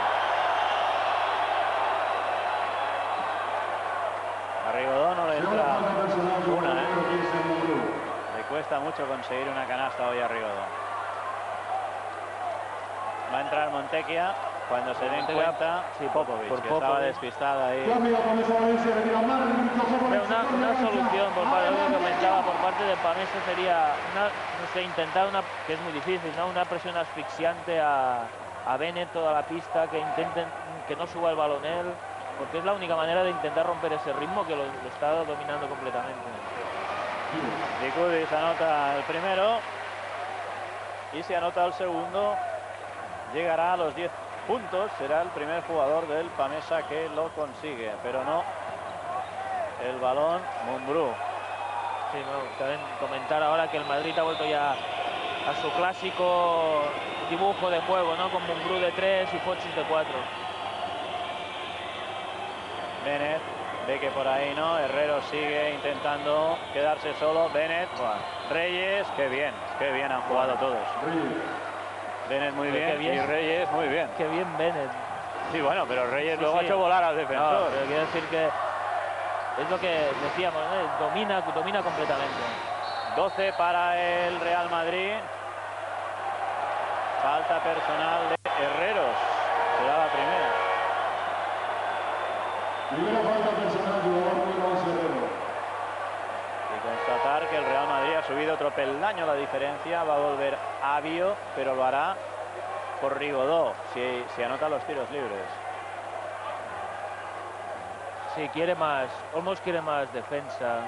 A Rigodó no le entra una, Le cuesta mucho conseguir una canasta hoy a Rigodó. Va a entrar Montequia cuando se den cuenta. Sí, Popovic, que estaba despistado ahí. Una solución por parte de lo que comentaba por parte de Pamesa sería intentar que es muy difícil, ¿no? Una presión asfixiante a Bennett toda la pista, que intenten que no suba el balón él, porque es la única manera de intentar romper ese ritmo que lo está dominando completamente. Dicudis anota el primero y si anota el segundo llegará a los 10 puntos. Será el primer jugador del Pamesa que lo consigue, pero no el balón Mumbrú. Sí, no, también comentar ahora que el Madrid ha vuelto ya a su clásico dibujo de juego, ¿no? Con Mumbrú de 3 y Foxis de 4. Bennett ve que por ahí no, Herrero sigue intentando quedarse solo. Bennett, Reyes, qué bien han jugado todos. Bennett muy bien, y Reyes muy bien. Qué bien Bennett. Sí, bueno, pero Reyes luego ha hecho volar al defensor. No, pero quiero decir que es lo que decíamos, ¿no? Domina completamente. 12 para el Real Madrid. Falta personal de Herreros. Será la primera. Primera falta personal de Herrero. Y constatar que el Real Madrid ha subido otro peldaño la diferencia. Va a volver Avio, pero lo hará por Rigodó, si anota los tiros libres. Sí, quiere más. Olmos quiere más defensa.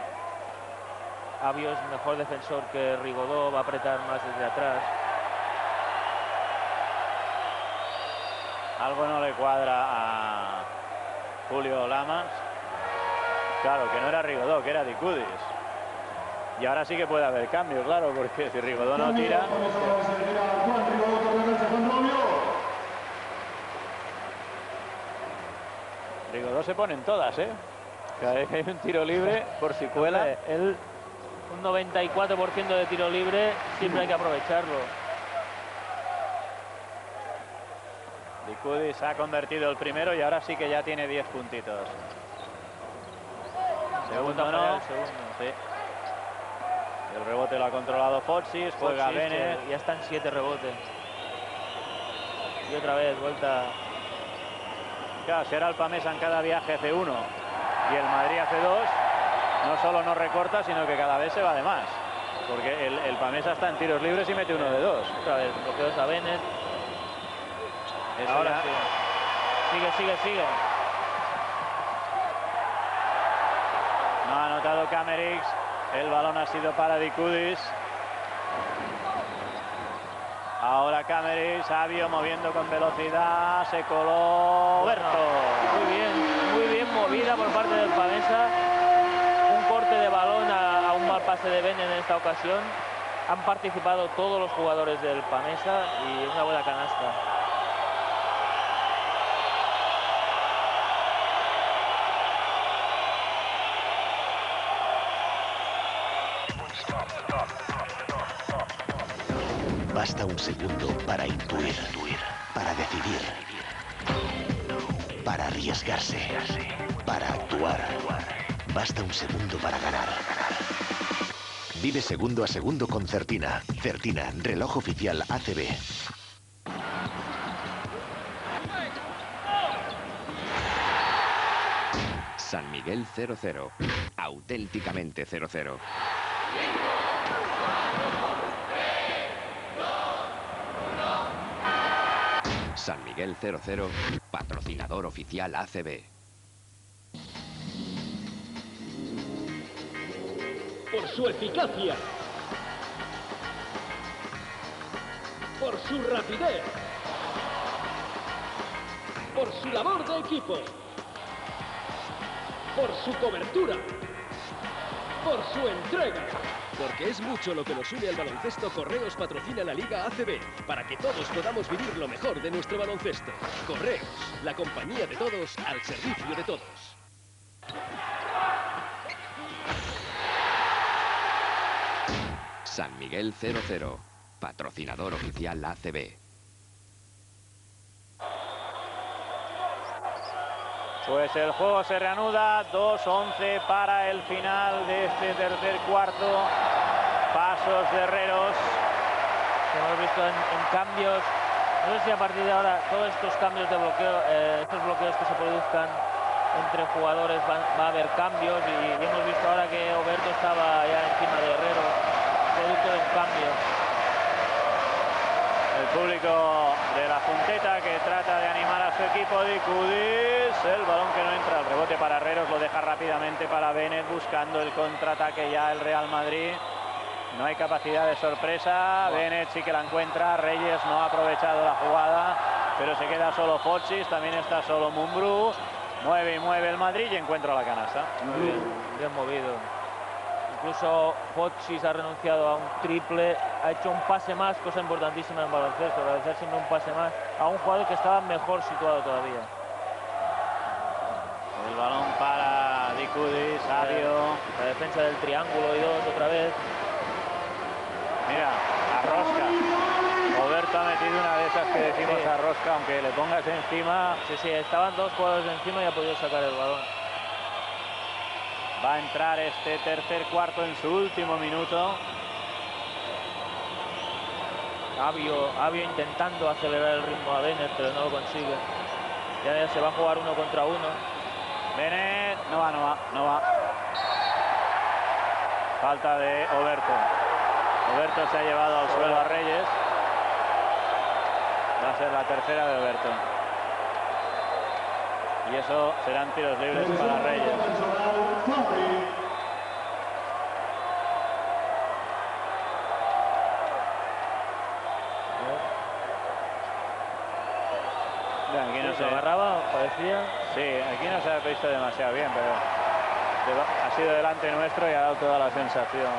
Avio es mejor defensor que Rigodó, va a apretar más desde atrás. Algo no le cuadra a Julio Lamas. Claro, que no era Rigodó, que era Dicudis. Y ahora sí que puede haber cambio, claro, porque si Rigodó no tira... Rigodó se pone en todas, ¿eh? Cada vez que hay un tiro libre, por si cuela. Un 94% de tiro libre, siempre hay que aprovecharlo. Dicudis ha convertido el primero y ahora sí que ya tiene 10 puntitos. Segundo no. Sí. El rebote lo ha controlado Foxis, juega Bennett. Ya están 7 rebotes. Y otra vez, vuelta. Claro, si ahora el Pamesa en cada viaje hace 1 y el Madrid hace 2, no solo no recorta, sino que cada vez se va de más. Porque el Pamesa está en tiros libres y mete 1 de 2. Otra vez, bloqueos a Bennett. Ahora sí. Sigue. No ha anotado Kamerix. El balón ha sido para Dicudis. Ahora Kamerix, Avio moviendo con velocidad. Se coló Berto. Muy bien movida por parte del Pamesa. Un corte de balón a un mal pase de Bennett en esta ocasión. Han participado todos los jugadores del Pamesa y una buena canasta. Basta un segundo para intuir, para decidir, para arriesgarse, para actuar. Basta un segundo para ganar. Vive segundo a segundo con Certina. Certina, reloj oficial ACB. San Miguel 0-0. Auténticamente 0-0. San Miguel 00, patrocinador oficial ACB. Por su eficacia, por su rapidez, por su labor de equipo, por su cobertura, por su entrega. Porque es mucho lo que nos une al baloncesto, Correos patrocina la Liga ACB, para que todos podamos vivir lo mejor de nuestro baloncesto. Correos, la compañía de todos al servicio de todos. San Miguel 00, patrocinador oficial ACB. Pues el juego se reanuda, 2:11 para el final de este tercer cuarto. Pasos de Herreros. Hemos visto en cambios, no sé si a partir de ahora todos estos cambios de bloqueo, estos bloqueos que se produzcan entre jugadores va a haber cambios, y hemos visto ahora que Oberto estaba ya encima de Herreros, producto de un cambio. El público de la Junteta que trata de animar a su equipo. Dicudis, el balón que no entra, el rebote para Herreros, lo deja rápidamente para Bennett, buscando el contraataque ya el Real Madrid. No hay capacidad de sorpresa, Bennett sí que la encuentra, Reyes no ha aprovechado la jugada, pero se queda solo Fochis, también está solo Mumbrú. Mueve y mueve el Madrid y encuentra la canasta. Muy bien, bien movido. Incluso Fochis ha renunciado a un triple, ha hecho un pase más, cosa importantísima en baloncesto, realizar siempre un pase más a un jugador que estaba mejor situado todavía. El balón para Dicudis, Sabio. La defensa del triángulo y dos otra vez. Mira, arrosca. Oberto ha metido una de esas que decimos arrosca, aunque le pongas encima. Sí, estaban dos jugadores encima y ha podido sacar el balón. Va a entrar este tercer cuarto en su último minuto. Abio intentando acelerar el ritmo a Bennett, pero no lo consigue. Ya se va a jugar 1 contra 1. Bennett, no va. Falta de Oberto. Oberto se ha llevado al suelo a Reyes. Va a ser la tercera de Oberto. Y eso serán tiros libres para Reyes. Aquí no se agarraba, parecía. Sí, aquí no se ha visto demasiado bien, pero ha sido delante nuestro y ha dado toda la sensación.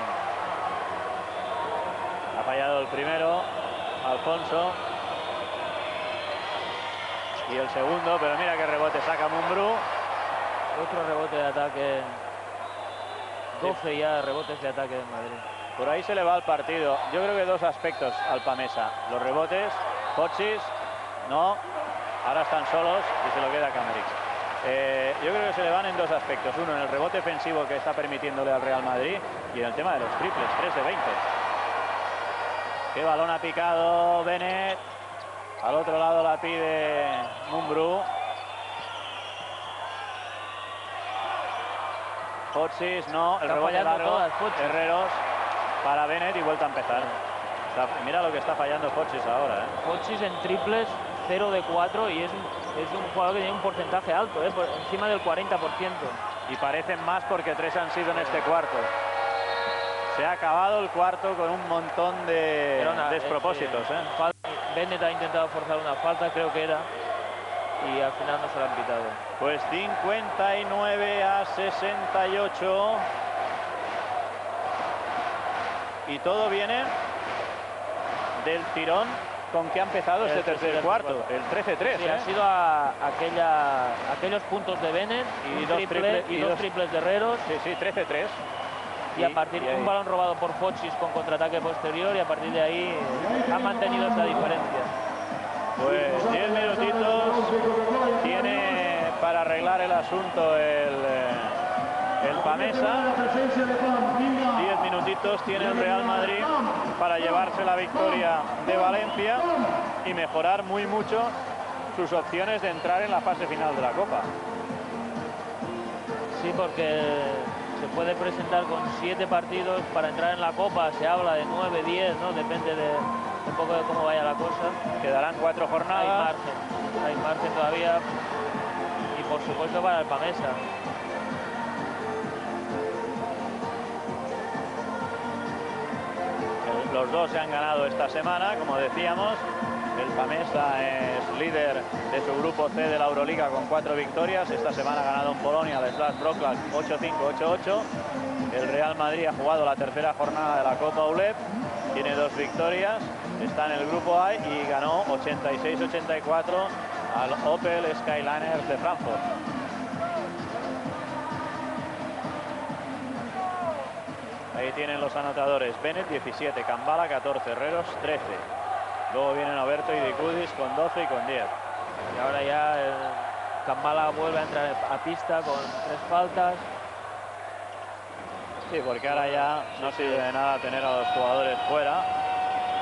Ha fallado el primero, Alfonso. Y el segundo, pero mira qué rebote saca Mumbrú. Otro rebote de ataque. 12 ya rebotes de ataque en Madrid. Por ahí se le va el partido. Yo creo que dos aspectos al Pamesa. Los rebotes, Fochis, no. Ahora están solos y se lo queda Camerix. Yo creo que se le van en dos aspectos. Uno, en el rebote ofensivo que está permitiéndole al Real Madrid, y en el tema de los triples, 3 de 20. Qué balón ha picado Bennett. Al otro lado la pide Mumbrú. Fochis, no. El rebote largo. Herreros para Bennett y vuelta a empezar. Mira lo que está fallando Fochis ahora. Fochis en triples, 0 de 4, y es un jugador que tiene un porcentaje alto, por encima del 40%. Y parecen más porque 3 han sido en este cuarto. Se ha acabado el cuarto con un montón de despropósitos. Bennett ha intentado forzar una falta, creo que era, y al final no se la han pitado. Pues 59 a 68. Y todo viene del tirón con que ha empezado este tercer cuarto, el 13-3. Sí, ha sido aquellos puntos de Bennett y dos triples de Herreros. Sí, 13-3. Y a partir de un balón robado por Fochis con contraataque posterior, y a partir de ahí han mantenido esa diferencia. Pues 10 minutitos tiene para arreglar el asunto el Pamesa. 10 minutitos tiene el Real Madrid para llevarse la victoria de Valencia y mejorar muy mucho sus opciones de entrar en la fase final de la Copa. Sí, porque se puede presentar con 7 partidos para entrar en la Copa. Se habla de 9, 10, ¿no? Depende un poco de cómo vaya la cosa. Quedarán 4 jornadas. Hay margen todavía. Y por supuesto para el Pamesa. Los dos se han ganado esta semana, como decíamos. El Pamesa es líder de su grupo C de la Euroliga con 4 victorias. Esta semana ha ganado en Polonia al Slash Wrocław 8-5, 8-8. El Real Madrid ha jugado la tercera jornada de la Copa ULEB. Tiene 2 victorias. Está en el grupo A y ganó 86-84 al Opel Skyliners de Frankfurt. Ahí tienen los anotadores. Bennett 17, Kambala 14, Herreros 13. Luego vienen Oberto y Dicudis con 12 y con 10. Y ahora ya Kambala vuelve a entrar a pista con 3 faltas. Sí, porque ahora ya no sirve de nada tener a los jugadores fuera,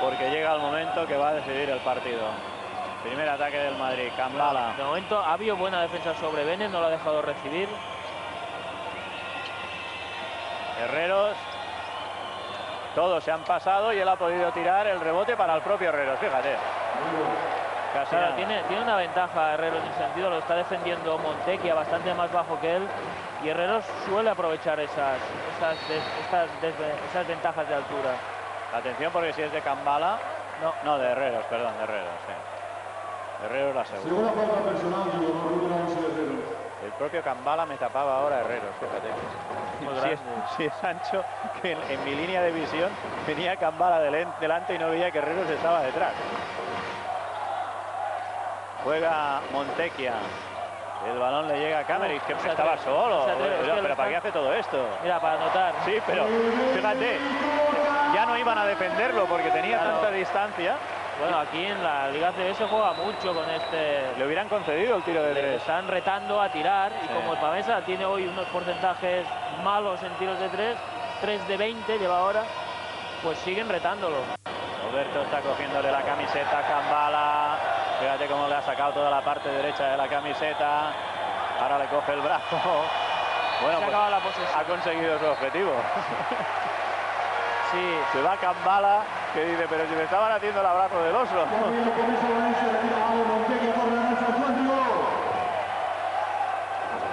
porque llega el momento que va a decidir el partido. Primer ataque del Madrid, Kambala. De momento ha habido buena defensa sobre Bennett, no lo ha dejado recibir. Herreros. Todos se han pasado y él ha podido tirar el rebote para el propio Herreros, fíjate. Claro, tiene una ventaja Herreros en ese sentido, lo está defendiendo Montequia bastante más bajo que él, y Herreros suele aprovechar esas ventajas de altura. Atención, porque si es de Kambala, no, de Herreros, perdón, de Herreros, sí. Herreros la segunda. El propio Kambala me tapaba ahora Herreros, fíjate. Si es ancho, que en mi línea de visión venía Kambala delante y no veía que Herreros estaba detrás. Juega Montequia. El balón le llega a Kamerich, que estaba solo. Pero ¿para qué hace todo esto? Mira, para anotar. Sí, pero fíjate, ya no iban a defenderlo porque tenía tanta distancia. Bueno, aquí en la Liga ACB se juega mucho con este... Le hubieran concedido el tiro de 3. Están retando a tirar y como el Pamesa tiene hoy unos porcentajes malos en tiros de 3 de 20 lleva ahora, pues siguen retándolo. Roberto está cogiéndole la camiseta a Kambala. Fíjate cómo le ha sacado toda la parte derecha de la camiseta. Ahora le coge el brazo. Bueno, pues la posesión. Ha conseguido su objetivo. Sí. Se va Kambala, que dice, pero si me estaban haciendo el abrazo del oso.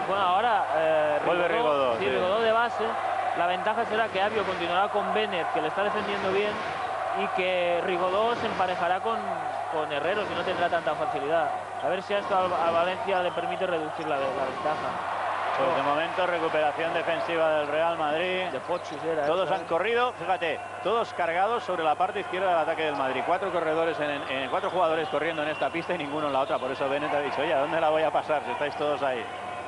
Bueno, ahora vuelve Rigodó. Sí, Rigodó de base. La ventaja será que Abio continuará con Bennett, que le está defendiendo bien, y que Rigodó se emparejará con Herreros y no tendrá tanta facilidad. A ver si a esto a Valencia le permite reducir la ventaja. Pues de momento recuperación defensiva del Real Madrid. De Fochis era. Todos han corrido, fíjate, todos cargados sobre la parte izquierda del ataque del Madrid. 4 corredores, 4 jugadores corriendo en esta pista y ninguno en la otra. Por eso Bennett ha dicho, oye, ¿a dónde la voy a pasar si estáis todos ahí?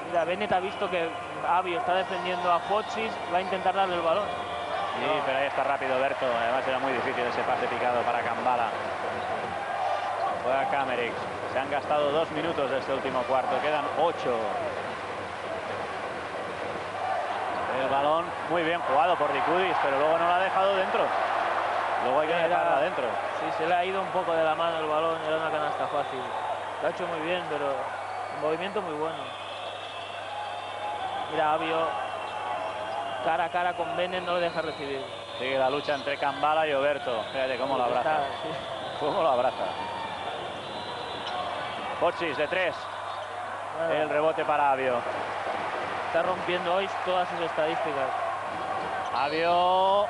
Mira, Bennett ha visto que Abio está defendiendo a Fochis, va a intentar darle el balón. Sí, pero ahí está rápido Berto. Además era muy difícil ese pase picado para Kambala. Juega Kamerich. Se han gastado 2 minutos de este último cuarto. Quedan 8. El balón muy bien jugado por Dicudis, pero luego no lo ha dejado dentro. Luego hay que dejarla dentro. Sí, se le ha ido un poco de la mano el balón. Era una canasta fácil. Lo ha hecho muy bien, pero un movimiento muy bueno. Mira, Abio cara a cara con Bennett, no le deja recibir. Sigue la lucha entre Kambala y Oberto. Fíjate cómo lo abraza. Sí. Cómo lo abraza. Fochis de 3. Bueno. El rebote para Abio. Está rompiendo hoy todas sus estadísticas. Abio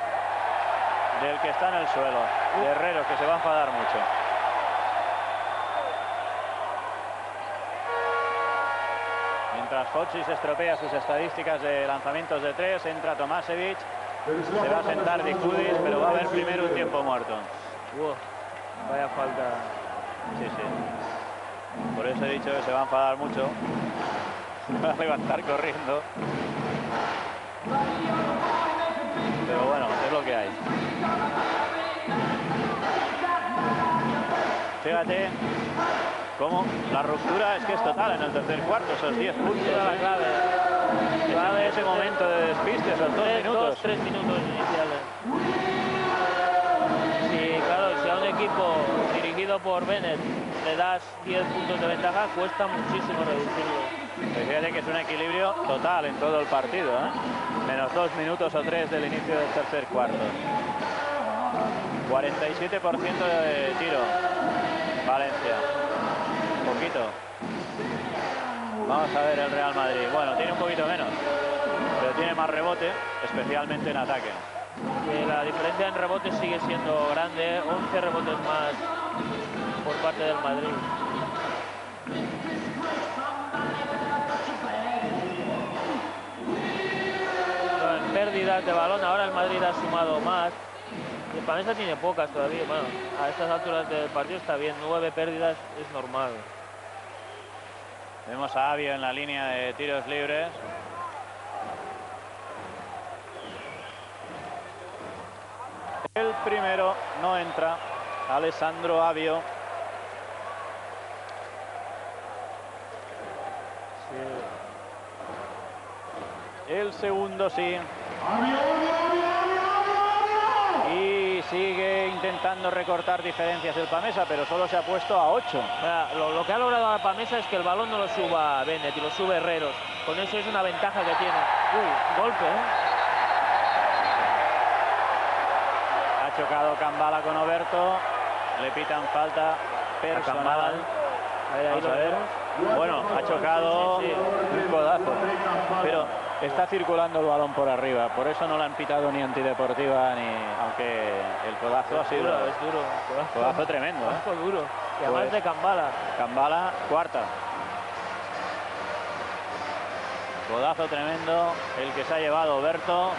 del que está en el suelo. De Herreros, que se va a enfadar mucho. Mientras Fochis estropea sus estadísticas de lanzamientos de 3, entra Tomasevich. Se va a sentar Dicudis, pero va a haber primero un tiempo muerto. Vaya falta. Sí, sí. Por eso he dicho que se va a enfadar mucho. Va a levantar corriendo. Pero bueno, es lo que hay. Fíjate cómo la ruptura es que es total en el tercer cuarto, esos 10 puntos. La clave. Ese momento de despiste, esos 2 minutos. 3 minutos iniciales. Sí, claro, si a un equipo dirigido por Bennett le das 10 puntos de ventaja, cuesta muchísimo reducirlo. Fíjate que es un equilibrio total en todo el partido, ¿eh? Menos 2 minutos o 3 del inicio del tercer cuarto. 47% de tiro. Valencia. Un poquito. Vamos a ver el Real Madrid. Bueno, tiene un poquito menos, pero tiene más rebote, especialmente en ataque. La diferencia en rebotes sigue siendo grande, 11 rebotes más por parte del Madrid. Pero en pérdidas de balón, ahora el Madrid ha sumado más. El Pamesa tiene pocas todavía. Bueno, a estas alturas del partido está bien, 9 pérdidas es normal. Vemos a Avio en la línea de tiros libres. El primero no entra, Alessandro Avio. Sí. El segundo sí. Y sigue intentando recortar diferencias el Pamesa, pero solo se ha puesto a 8. Lo que ha logrado la Pamesa es que el balón no lo suba Bennett y lo sube Herreros. Con eso es una ventaja que tiene. Uy, golpe, Ha chocado Cambala con Oberto. Le pitan falta personal. Vamos a ver. Bueno, ha chocado un codazo. Pero está circulando el balón por arriba. Por eso no le han pitado ni antideportiva ni... Aunque el codazo ha sido... Es duro. Codazo tremendo. Codazo duro. Y además de Cambala. Cambala, cuarta. Codazo tremendo. El que se ha llevado Oberto.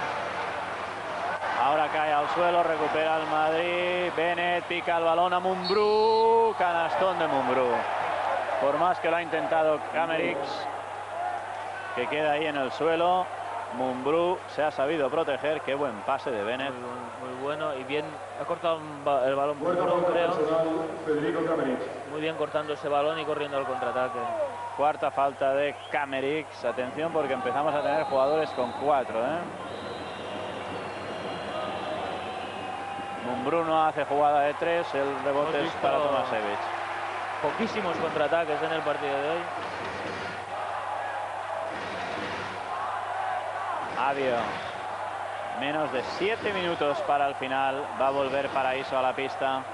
Ahora cae al suelo, recupera el Madrid. Bennett pica el balón a Mumbrú. Canastón de Mumbrú. Por más que lo ha intentado Kamerix, que queda ahí en el suelo. Mumbrú se ha sabido proteger. Qué buen pase de Bennett. Muy bueno y bien. Ha cortado el balón Mumbrú, creo. Muy bien cortando ese balón y corriendo al contraataque. Cuarta falta de Kamerix. Atención porque empezamos a tener jugadores con 4. Mumbrú no hace jugada de 3. El rebote es para Tomasevich. Poquísimos contraataques en el partido de hoy. Avio. Menos de 7 minutos para el final. Va a volver Paraíso a la pista.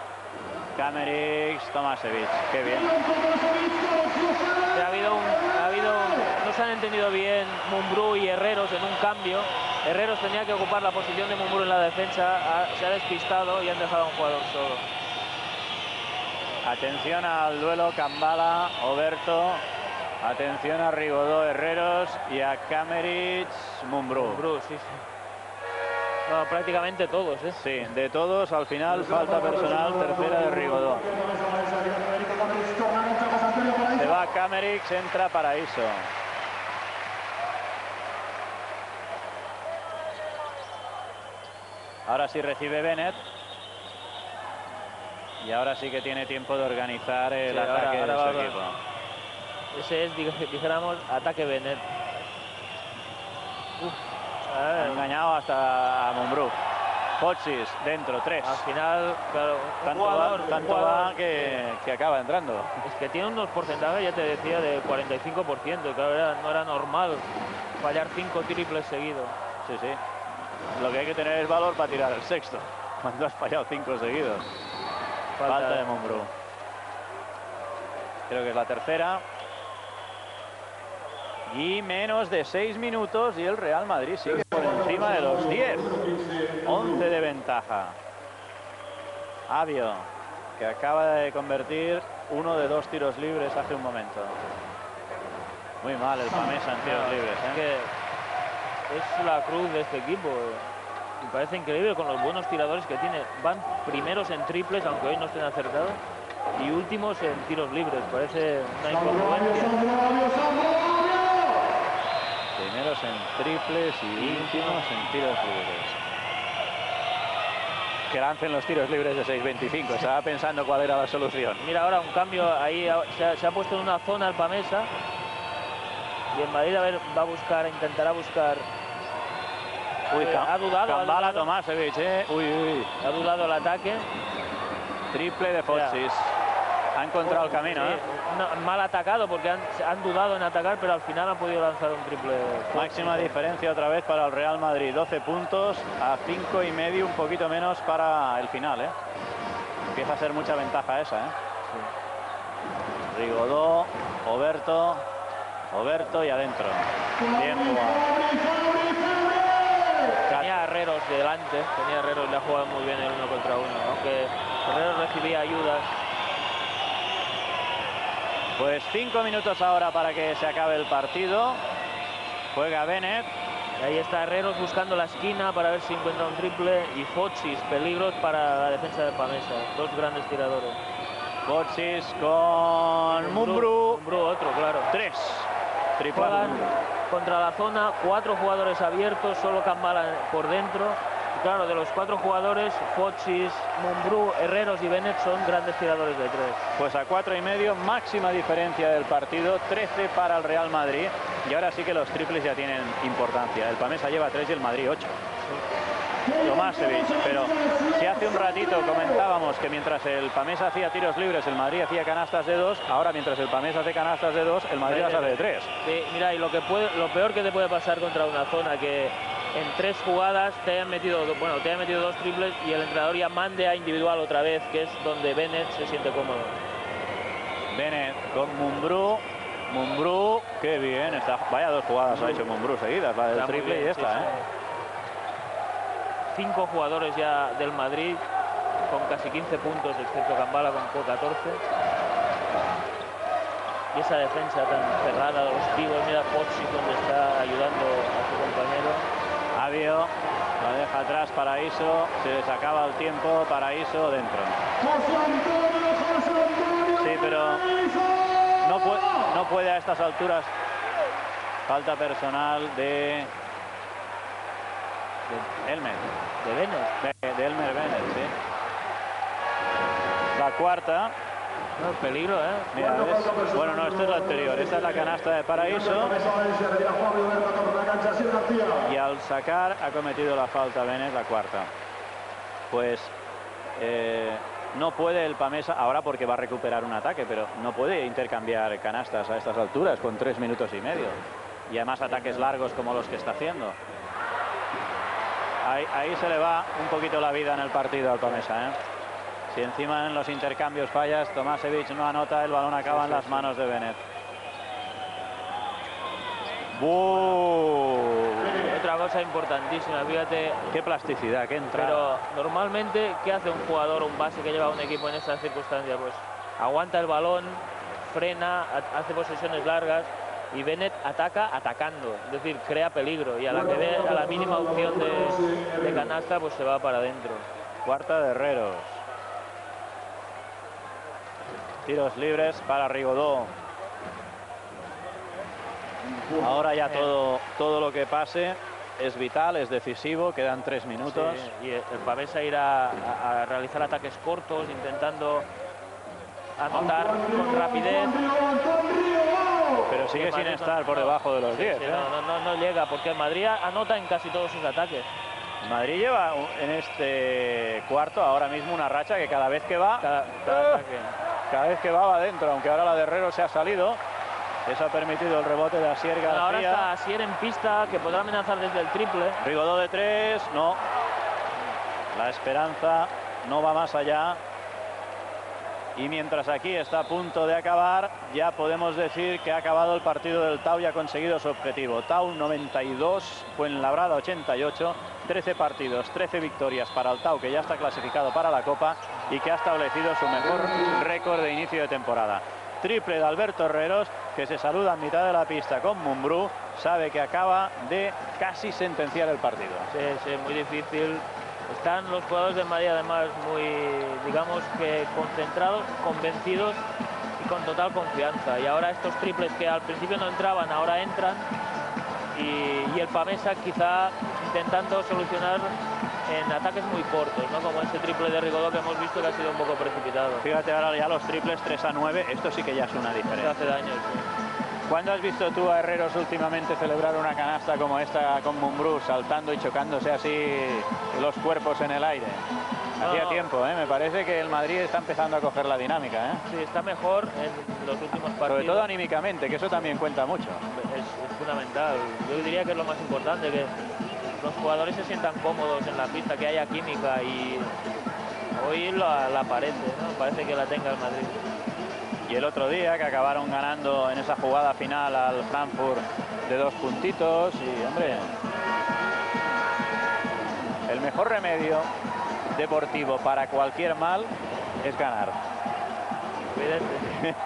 Kamerix, Tomasevich. Qué bien. No se han entendido bien Mumbrú y Herreros en un cambio. Herreros tenía que ocupar la posición de Mumbrú en la defensa. Se ha despistado y han dejado a un jugador solo. Atención al duelo Cambala, Oberto. Atención a Rigodó, Herreros y a Kamerich, Mumbrú. Mumbrú, sí. No, prácticamente todos, Sí, de todos. Al final, falta personal, tercera de Rigodó. Se va Kamerich, entra Paraíso. Ahora sí recibe Bennett. Y ahora sí que tiene tiempo de organizar el ataque de su equipo. Ese es, dijéramos, ataque Bennett. Ha engañado hasta a Mumbrú. Pochis, dentro, 3. Al final, claro, tanto va que acaba entrando. Es que tiene unos porcentajes, ya te decía, de 45%. Claro, no era normal fallar 5 triples seguidos. Sí. Lo que hay que tener es valor para tirar el sexto. Cuando has fallado 5 seguidos. Falta de Mumbrú. Creo que es la tercera. Y menos de 6 minutos y el Real Madrid sigue por encima de los 10. 11 de ventaja. Avio, que acaba de convertir uno de 2 tiros libres hace un momento. Muy mal el Pamesa en tiros libres. Es la cruz de este equipo. Me parece increíble con los buenos tiradores que tiene. Van primeros en triples, aunque hoy no estén acertados, y últimos en tiros libres. Parece una incongruencia. Primeros en triples y últimos en tiros libres. Que lancen los tiros libres de 6.25. Estaba pensando cuál era la solución. Mira, ahora un cambio ahí. Se ha puesto en una zona el Pamesa. Y el Madrid intentará buscar. Uy, ha dudado. Cambala, Tomasevich, Uy. Ha dudado el ataque. Triple de Foxis. Ha encontrado el camino, ¿eh? Mal atacado porque han dudado en atacar, pero al final han podido lanzar un triple. Máxima diferencia otra vez para el Real Madrid. 12 puntos a 5,5, un poquito menos para el final, ¿eh? Empieza a ser mucha ventaja esa, ¿eh? Sí. Rigodó, Oberto y adentro. Bien jugado. Tenía Herreros delante, le ha jugado muy bien el 1 contra 1, aunque Herreros recibía ayudas. Pues 5 minutos ahora para que se acabe el partido. Juega Bennett. Y ahí está Herreros buscando la esquina para ver si encuentra un triple. Y Fochis, peligros para la defensa de Pamesa. Dos grandes tiradores. Fochis con Mumbrú. Otro, claro. 3. Triple. Contra la zona, 4 jugadores abiertos, solo Kambala por dentro. Y claro, de los 4 jugadores, Fochis, Mumbrú, Herreros y Bennett son grandes tiradores de 3. Pues a 4,5, máxima diferencia del partido, 13 para el Real Madrid. Y ahora sí que los triples ya tienen importancia. El Pamesa lleva 3 y el Madrid 8. Tomasevich, pero si hace un ratito comentábamos que mientras el Pamesa hacía tiros libres, el Madrid hacía canastas de 2, ahora mientras el Pamesa hace canastas de 2, el Madrid las hace de 3. Sí, mira, y lo peor que te puede pasar contra una zona que en 3 jugadas te hayan metido 2 triples y el entrenador ya mande a individual otra vez, que es donde Bennett se siente cómodo. Bennett con Mumbrú, qué bien, vaya 2 jugadas ha hecho Mumbrú seguidas, la del triple bien, y esta, sí. 5 jugadores ya del Madrid con casi 15 puntos, excepto Kambala con 14. Y esa defensa tan cerrada de los pibos, mira Foxy donde está ayudando a su compañero. Avio la deja atrás Paraíso, se les acaba el tiempo, Paraíso dentro. Sí, pero no puede a estas alturas. Falta personal de Elmer. ¿De Bennett? De Elmer Bennett, sí. La cuarta. No, peligro, ¿eh? Mira, bueno, no, esta es la anterior. Esta es la canasta de Paraíso. Y al sacar ha cometido la falta Bennett, la cuarta. Pues no puede el Pamesa, ahora porque va a recuperar un ataque, pero no puede intercambiar canastas a estas alturas con 3 minutos y medio. Y además ataques largos como los que está haciendo. Ahí se le va un poquito la vida en el partido al Pamesa, ¿eh? Si encima en los intercambios fallas, Tomasevich no anota, el balón acaba en las manos de Bennett. Otra cosa importantísima, fíjate. Qué plasticidad, qué entrada. Pero normalmente, ¿qué hace un jugador, un base que lleva un equipo en estas circunstancias? Pues aguanta el balón, frena, hace posesiones largas. Y Bennett ataca atacando, es decir, crea peligro. Y a la que ve a la mínima opción de canasta, pues se va para adentro. Cuarta de Herreros. Tiros libres para Rigodó. Ahora ya todo lo que pase es vital, es decisivo, quedan 3 minutos. Sí, y el Pamesa irá a realizar ataques cortos, intentando anotar con rapidez. Pero sigue sin estar por debajo de los 10. Sí, no llega, porque el Madrid anota en casi todos sus ataques. El Madrid lleva en este cuarto ahora mismo una racha que cada vez que va, cada vez que va adentro, aunque ahora la de Herrero se ha salido. Eso ha permitido el rebote de Asier García. Ahora está Asier en pista, que podrá amenazar desde el triple. Rigodó de 3, no. La esperanza no va más allá. Y mientras aquí está a punto de acabar, ya podemos decir que ha acabado el partido del Tau y ha conseguido su objetivo. Tau 92, Fuenlabrada 88, 13 partidos, 13 victorias para el Tau, que ya está clasificado para la Copa y que ha establecido su mejor récord de inicio de temporada. Triple de Alberto Herreros, que se saluda en mitad de la pista con Mumbrú, sabe que acaba de casi sentenciar el partido. Sí, muy difícil. Están los jugadores del Madrid además muy, digamos que concentrados, convencidos y con total confianza. Y ahora estos triples que al principio no entraban, ahora entran. Y el Pamesa quizá intentando solucionar en ataques muy cortos, ¿no? Como ese triple de Rigodó que hemos visto que ha sido un poco precipitado. Fíjate ahora ya los triples 3-9, esto sí que ya es una diferencia. Hace daño, sí. ¿Cuándo has visto tú a Herreros últimamente celebrar una canasta como esta con Mumbrú, saltando y chocándose así los cuerpos en el aire? Hacía tiempo, me parece que el Madrid está empezando a coger la dinámica. Sí, está mejor en los últimos partidos. Sobre todo anímicamente, que eso también cuenta mucho. Es fundamental. Yo diría que es lo más importante, que los jugadores se sientan cómodos en la pista, que haya química, y hoy la parece, ¿no? Parece que la tenga el Madrid. Y el otro día que acabaron ganando en esa jugada final al Frankfurt de 2 puntitos y, hombre, el mejor remedio deportivo para cualquier mal es ganar. Evidente, evidente.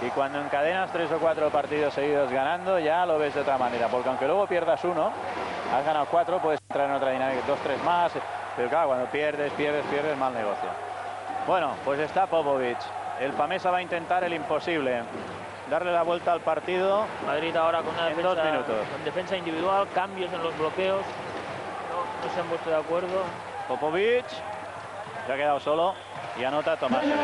Y cuando encadenas 3 o 4 partidos seguidos ganando, ya lo ves de otra manera, porque aunque luego pierdas uno, has ganado 4, puedes entrar en otra dinámica, 2, 3 más, pero claro, cuando pierdes, mal negocio. Bueno, pues está Popovic. El Pamesa va a intentar el imposible, darle la vuelta al partido. Madrid ahora con una en 2 minutos. Con defensa individual, cambios en los bloqueos. No se han puesto de acuerdo. Popovic se ha quedado solo y anota Tomasevic.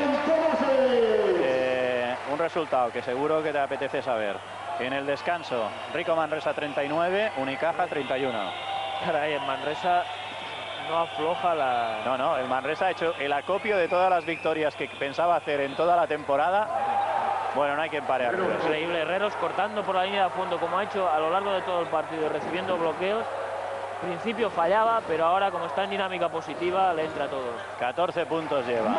Un resultado que seguro que te apetece saber. En el descanso, Rico Manresa 39, Unicaja 31. Caray, en Manresa no afloja la... No, el Manresa ha hecho el acopio de todas las victorias que pensaba hacer en toda la temporada. Bueno, no hay quien pare. Increíble, Herreros cortando por la línea de fondo, como ha hecho a lo largo de todo el partido, recibiendo bloqueos. Al principio fallaba, pero ahora, como está en dinámica positiva, le entra todo. 14 puntos lleva.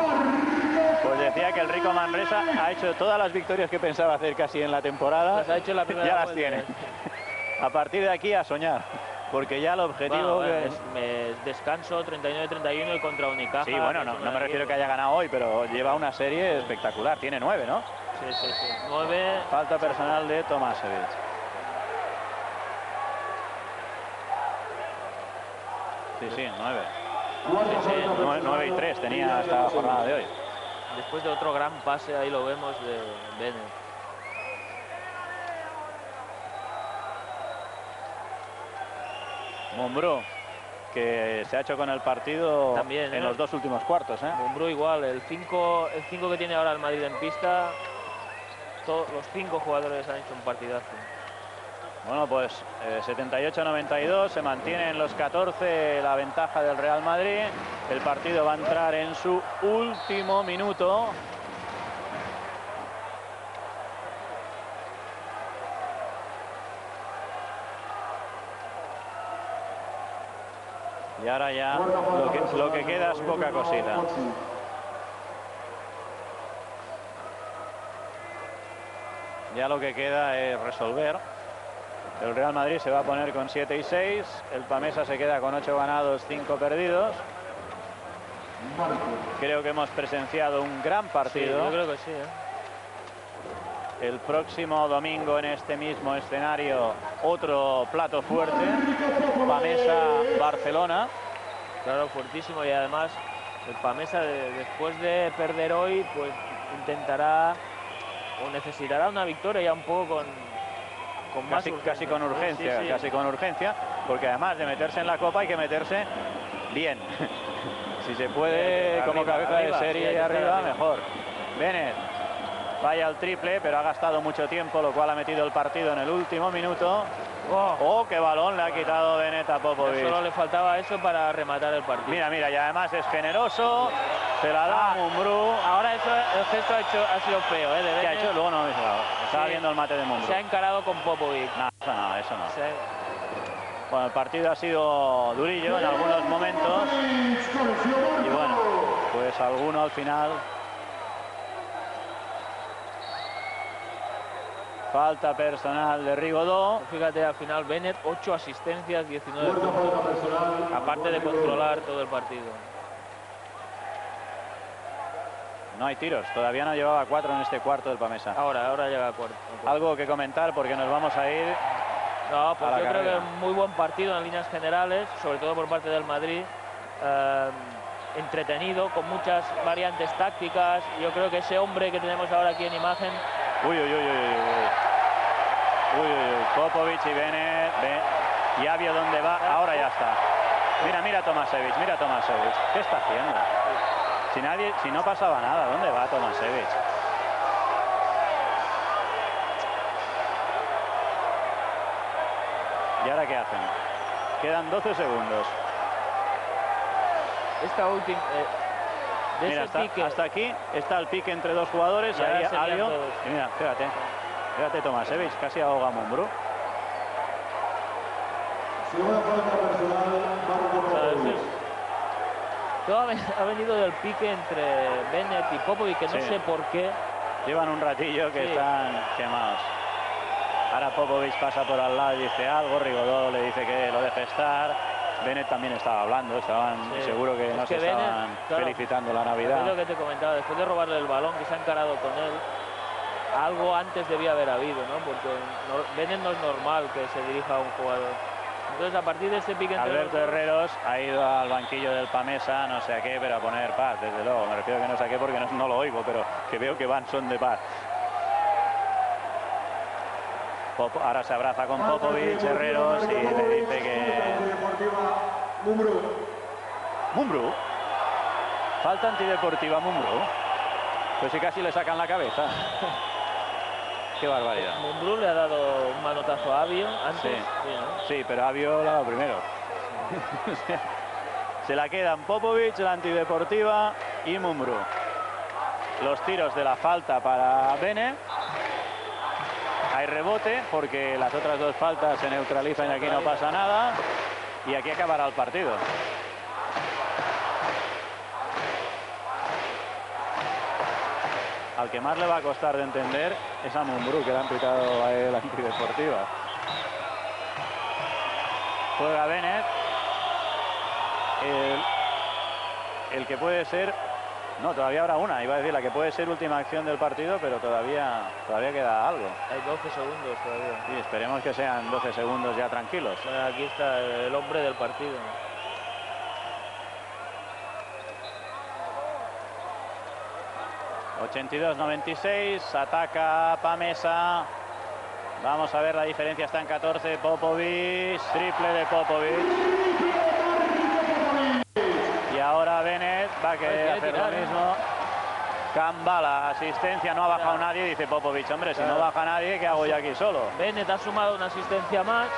Pues decía que el Rico Manresa ha hecho todas las victorias que pensaba hacer casi en la temporada. Las ha hecho en la primera ya las vuelta. tiene. A partir de aquí a soñar, porque ya el objetivo... es descanso 39-31 y contra Unicaja. Sí, bueno, no me refiero que haya ganado hoy, pero lleva una serie espectacular. Tiene 9, ¿no? Sí. 9. Falta personal de Tomasevic. Sí, 9. 9 y 3 tenía hasta la jornada de hoy. Después de otro gran pase, ahí lo vemos, de Bennett. Mumbrú, que se ha hecho con el partido también, en los 2 últimos cuartos. Mumbrú igual, el 5 que tiene ahora el Madrid en pista, los 5 jugadores han hecho un partidazo. Bueno, pues 78-92, se mantiene en los 14 la ventaja del Real Madrid. El partido va a entrar en su último minuto. Y ahora ya lo que queda es poca cosita. Ya lo que queda es resolver. El Real Madrid se va a poner con 7 y 6. El Pamesa se queda con 8 ganados, 5 perdidos. Creo que hemos presenciado un gran partido. Sí, yo creo que sí. El próximo domingo en este mismo escenario, otro plato fuerte. Pamesa-Barcelona. Claro, fuertísimo. Y además el Pamesa, después de perder hoy, pues intentará o necesitará una victoria ya un poco con más casi con urgencia, casi con urgencia, porque además de meterse en la Copa hay que meterse bien. Si se puede, como cabeza de serie arriba, mejor. Bennett falla el triple, pero ha gastado mucho tiempo, lo cual ha metido el partido en el último minuto. ¡Oh, qué balón le ha quitado Bennett a Popovic! Solo le faltaba eso para rematar el partido. Mira, y además es generoso, se la da a Mumbrú. Ahora el gesto ha sido feo, ¿eh? ¿Qué ha hecho? Luego no me he fijado. Estaba viendo el mate de Mumbrú. Se ha encarado con Popovic. No, eso no. Bueno, el partido ha sido durillo en algunos momentos. Y bueno, pues alguno al final. Falta personal de Rigodó. Fíjate, al final Bennett, 8 asistencias, 19 puntos. Aparte de controlar todo el partido. No hay tiros, todavía no llevaba 4 en este cuarto del Pamesa. Ahora llega a cuarto. Algo que comentar porque nos vamos a ir. No, pues yo creo que es muy buen partido en líneas generales, sobre todo por parte del Madrid. Entretenido, con muchas variantes tácticas. Yo creo que ese hombre que tenemos ahora aquí en imagen. Uy, Popovic y Bennett. Ya vio dónde va, ahora ya está. Mira Tomasevic, ¿qué está haciendo? Si no pasaba nada, ¿dónde va Tomasevic? ¿Y ahora qué hacen? Quedan 12 segundos. esta última... Mira, hasta aquí está el pique entre dos jugadores. Y ahí Alio. Y mira, fíjate Tomasevich, casi ahoga a Mumbrú. Todo ha venido del pique entre Bennett y Popovic, que no sé por qué. Llevan un ratillo que están quemados. Ahora Popovic pasa por al lado y dice algo, Rigodó le dice que lo deje estar. Bennett también estaba hablando, estaban seguro que no se estaban felicitando la Navidad. Es lo que te comentaba, después de robarle el balón, que se ha encarado con él, algo antes debía haber habido, ¿no? Porque Bennett no es normal que se dirija a un jugador. Entonces, a partir de ese pique entre Alberto Herreros ha ido al banquillo del Pamesa, no sé a qué, pero a poner paz, desde luego. Me refiero que no sé a qué porque no lo oigo, pero que veo que van son de paz. Ahora se abraza con Popovic, Herreros, y le dice que... Mumbrú. Falta antideportiva Mumbrú. Pues sí, casi le sacan la cabeza. Qué barbaridad. Mumbrú le ha dado un manotazo a Avio antes. Sí, ¿no? Sí, pero Avio lo ha dado primero. Se la quedan Popovic, la antideportiva y Mumbrú. Los tiros de la falta para Bennett. Hay rebote porque las otras dos faltas se neutralizan y aquí no pasa nada. Y aquí acabará el partido. Al que más le va a costar de entender es a Mumbrú, que le han pitado a él antideportiva. Juega Bennett. El que puede ser... No, todavía habrá una. Iba a decir la que puede ser última acción del partido, pero todavía queda algo. Hay 12 segundos todavía. Sí, esperemos que sean 12 segundos ya tranquilos. Bueno, aquí está el hombre del partido. ...82-96, ataca Pamesa. Vamos a ver, la diferencia está en 14. Popovic, triple de Popovic. Y ahora Bennett va a querer hacer lo mismo. Kambala, asistencia, no ha bajado nadie. Dice Popovic, hombre, si no baja nadie, ¿qué hago yo aquí solo? Bennett ha sumado una asistencia más.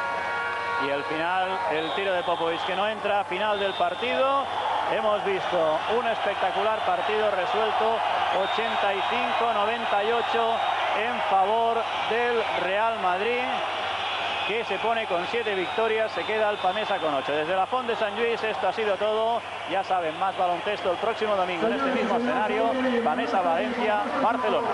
Y el final, el tiro de Popovic que no entra, final del partido. Hemos visto un espectacular partido resuelto, 85-98 en favor del Real Madrid, que se pone con 7 victorias, se queda el Pamesa con 8. Desde la Font de Sant Lluís esto ha sido todo. Ya saben, más baloncesto el próximo domingo en este mismo escenario. Pamesa, Valencia, Barcelona.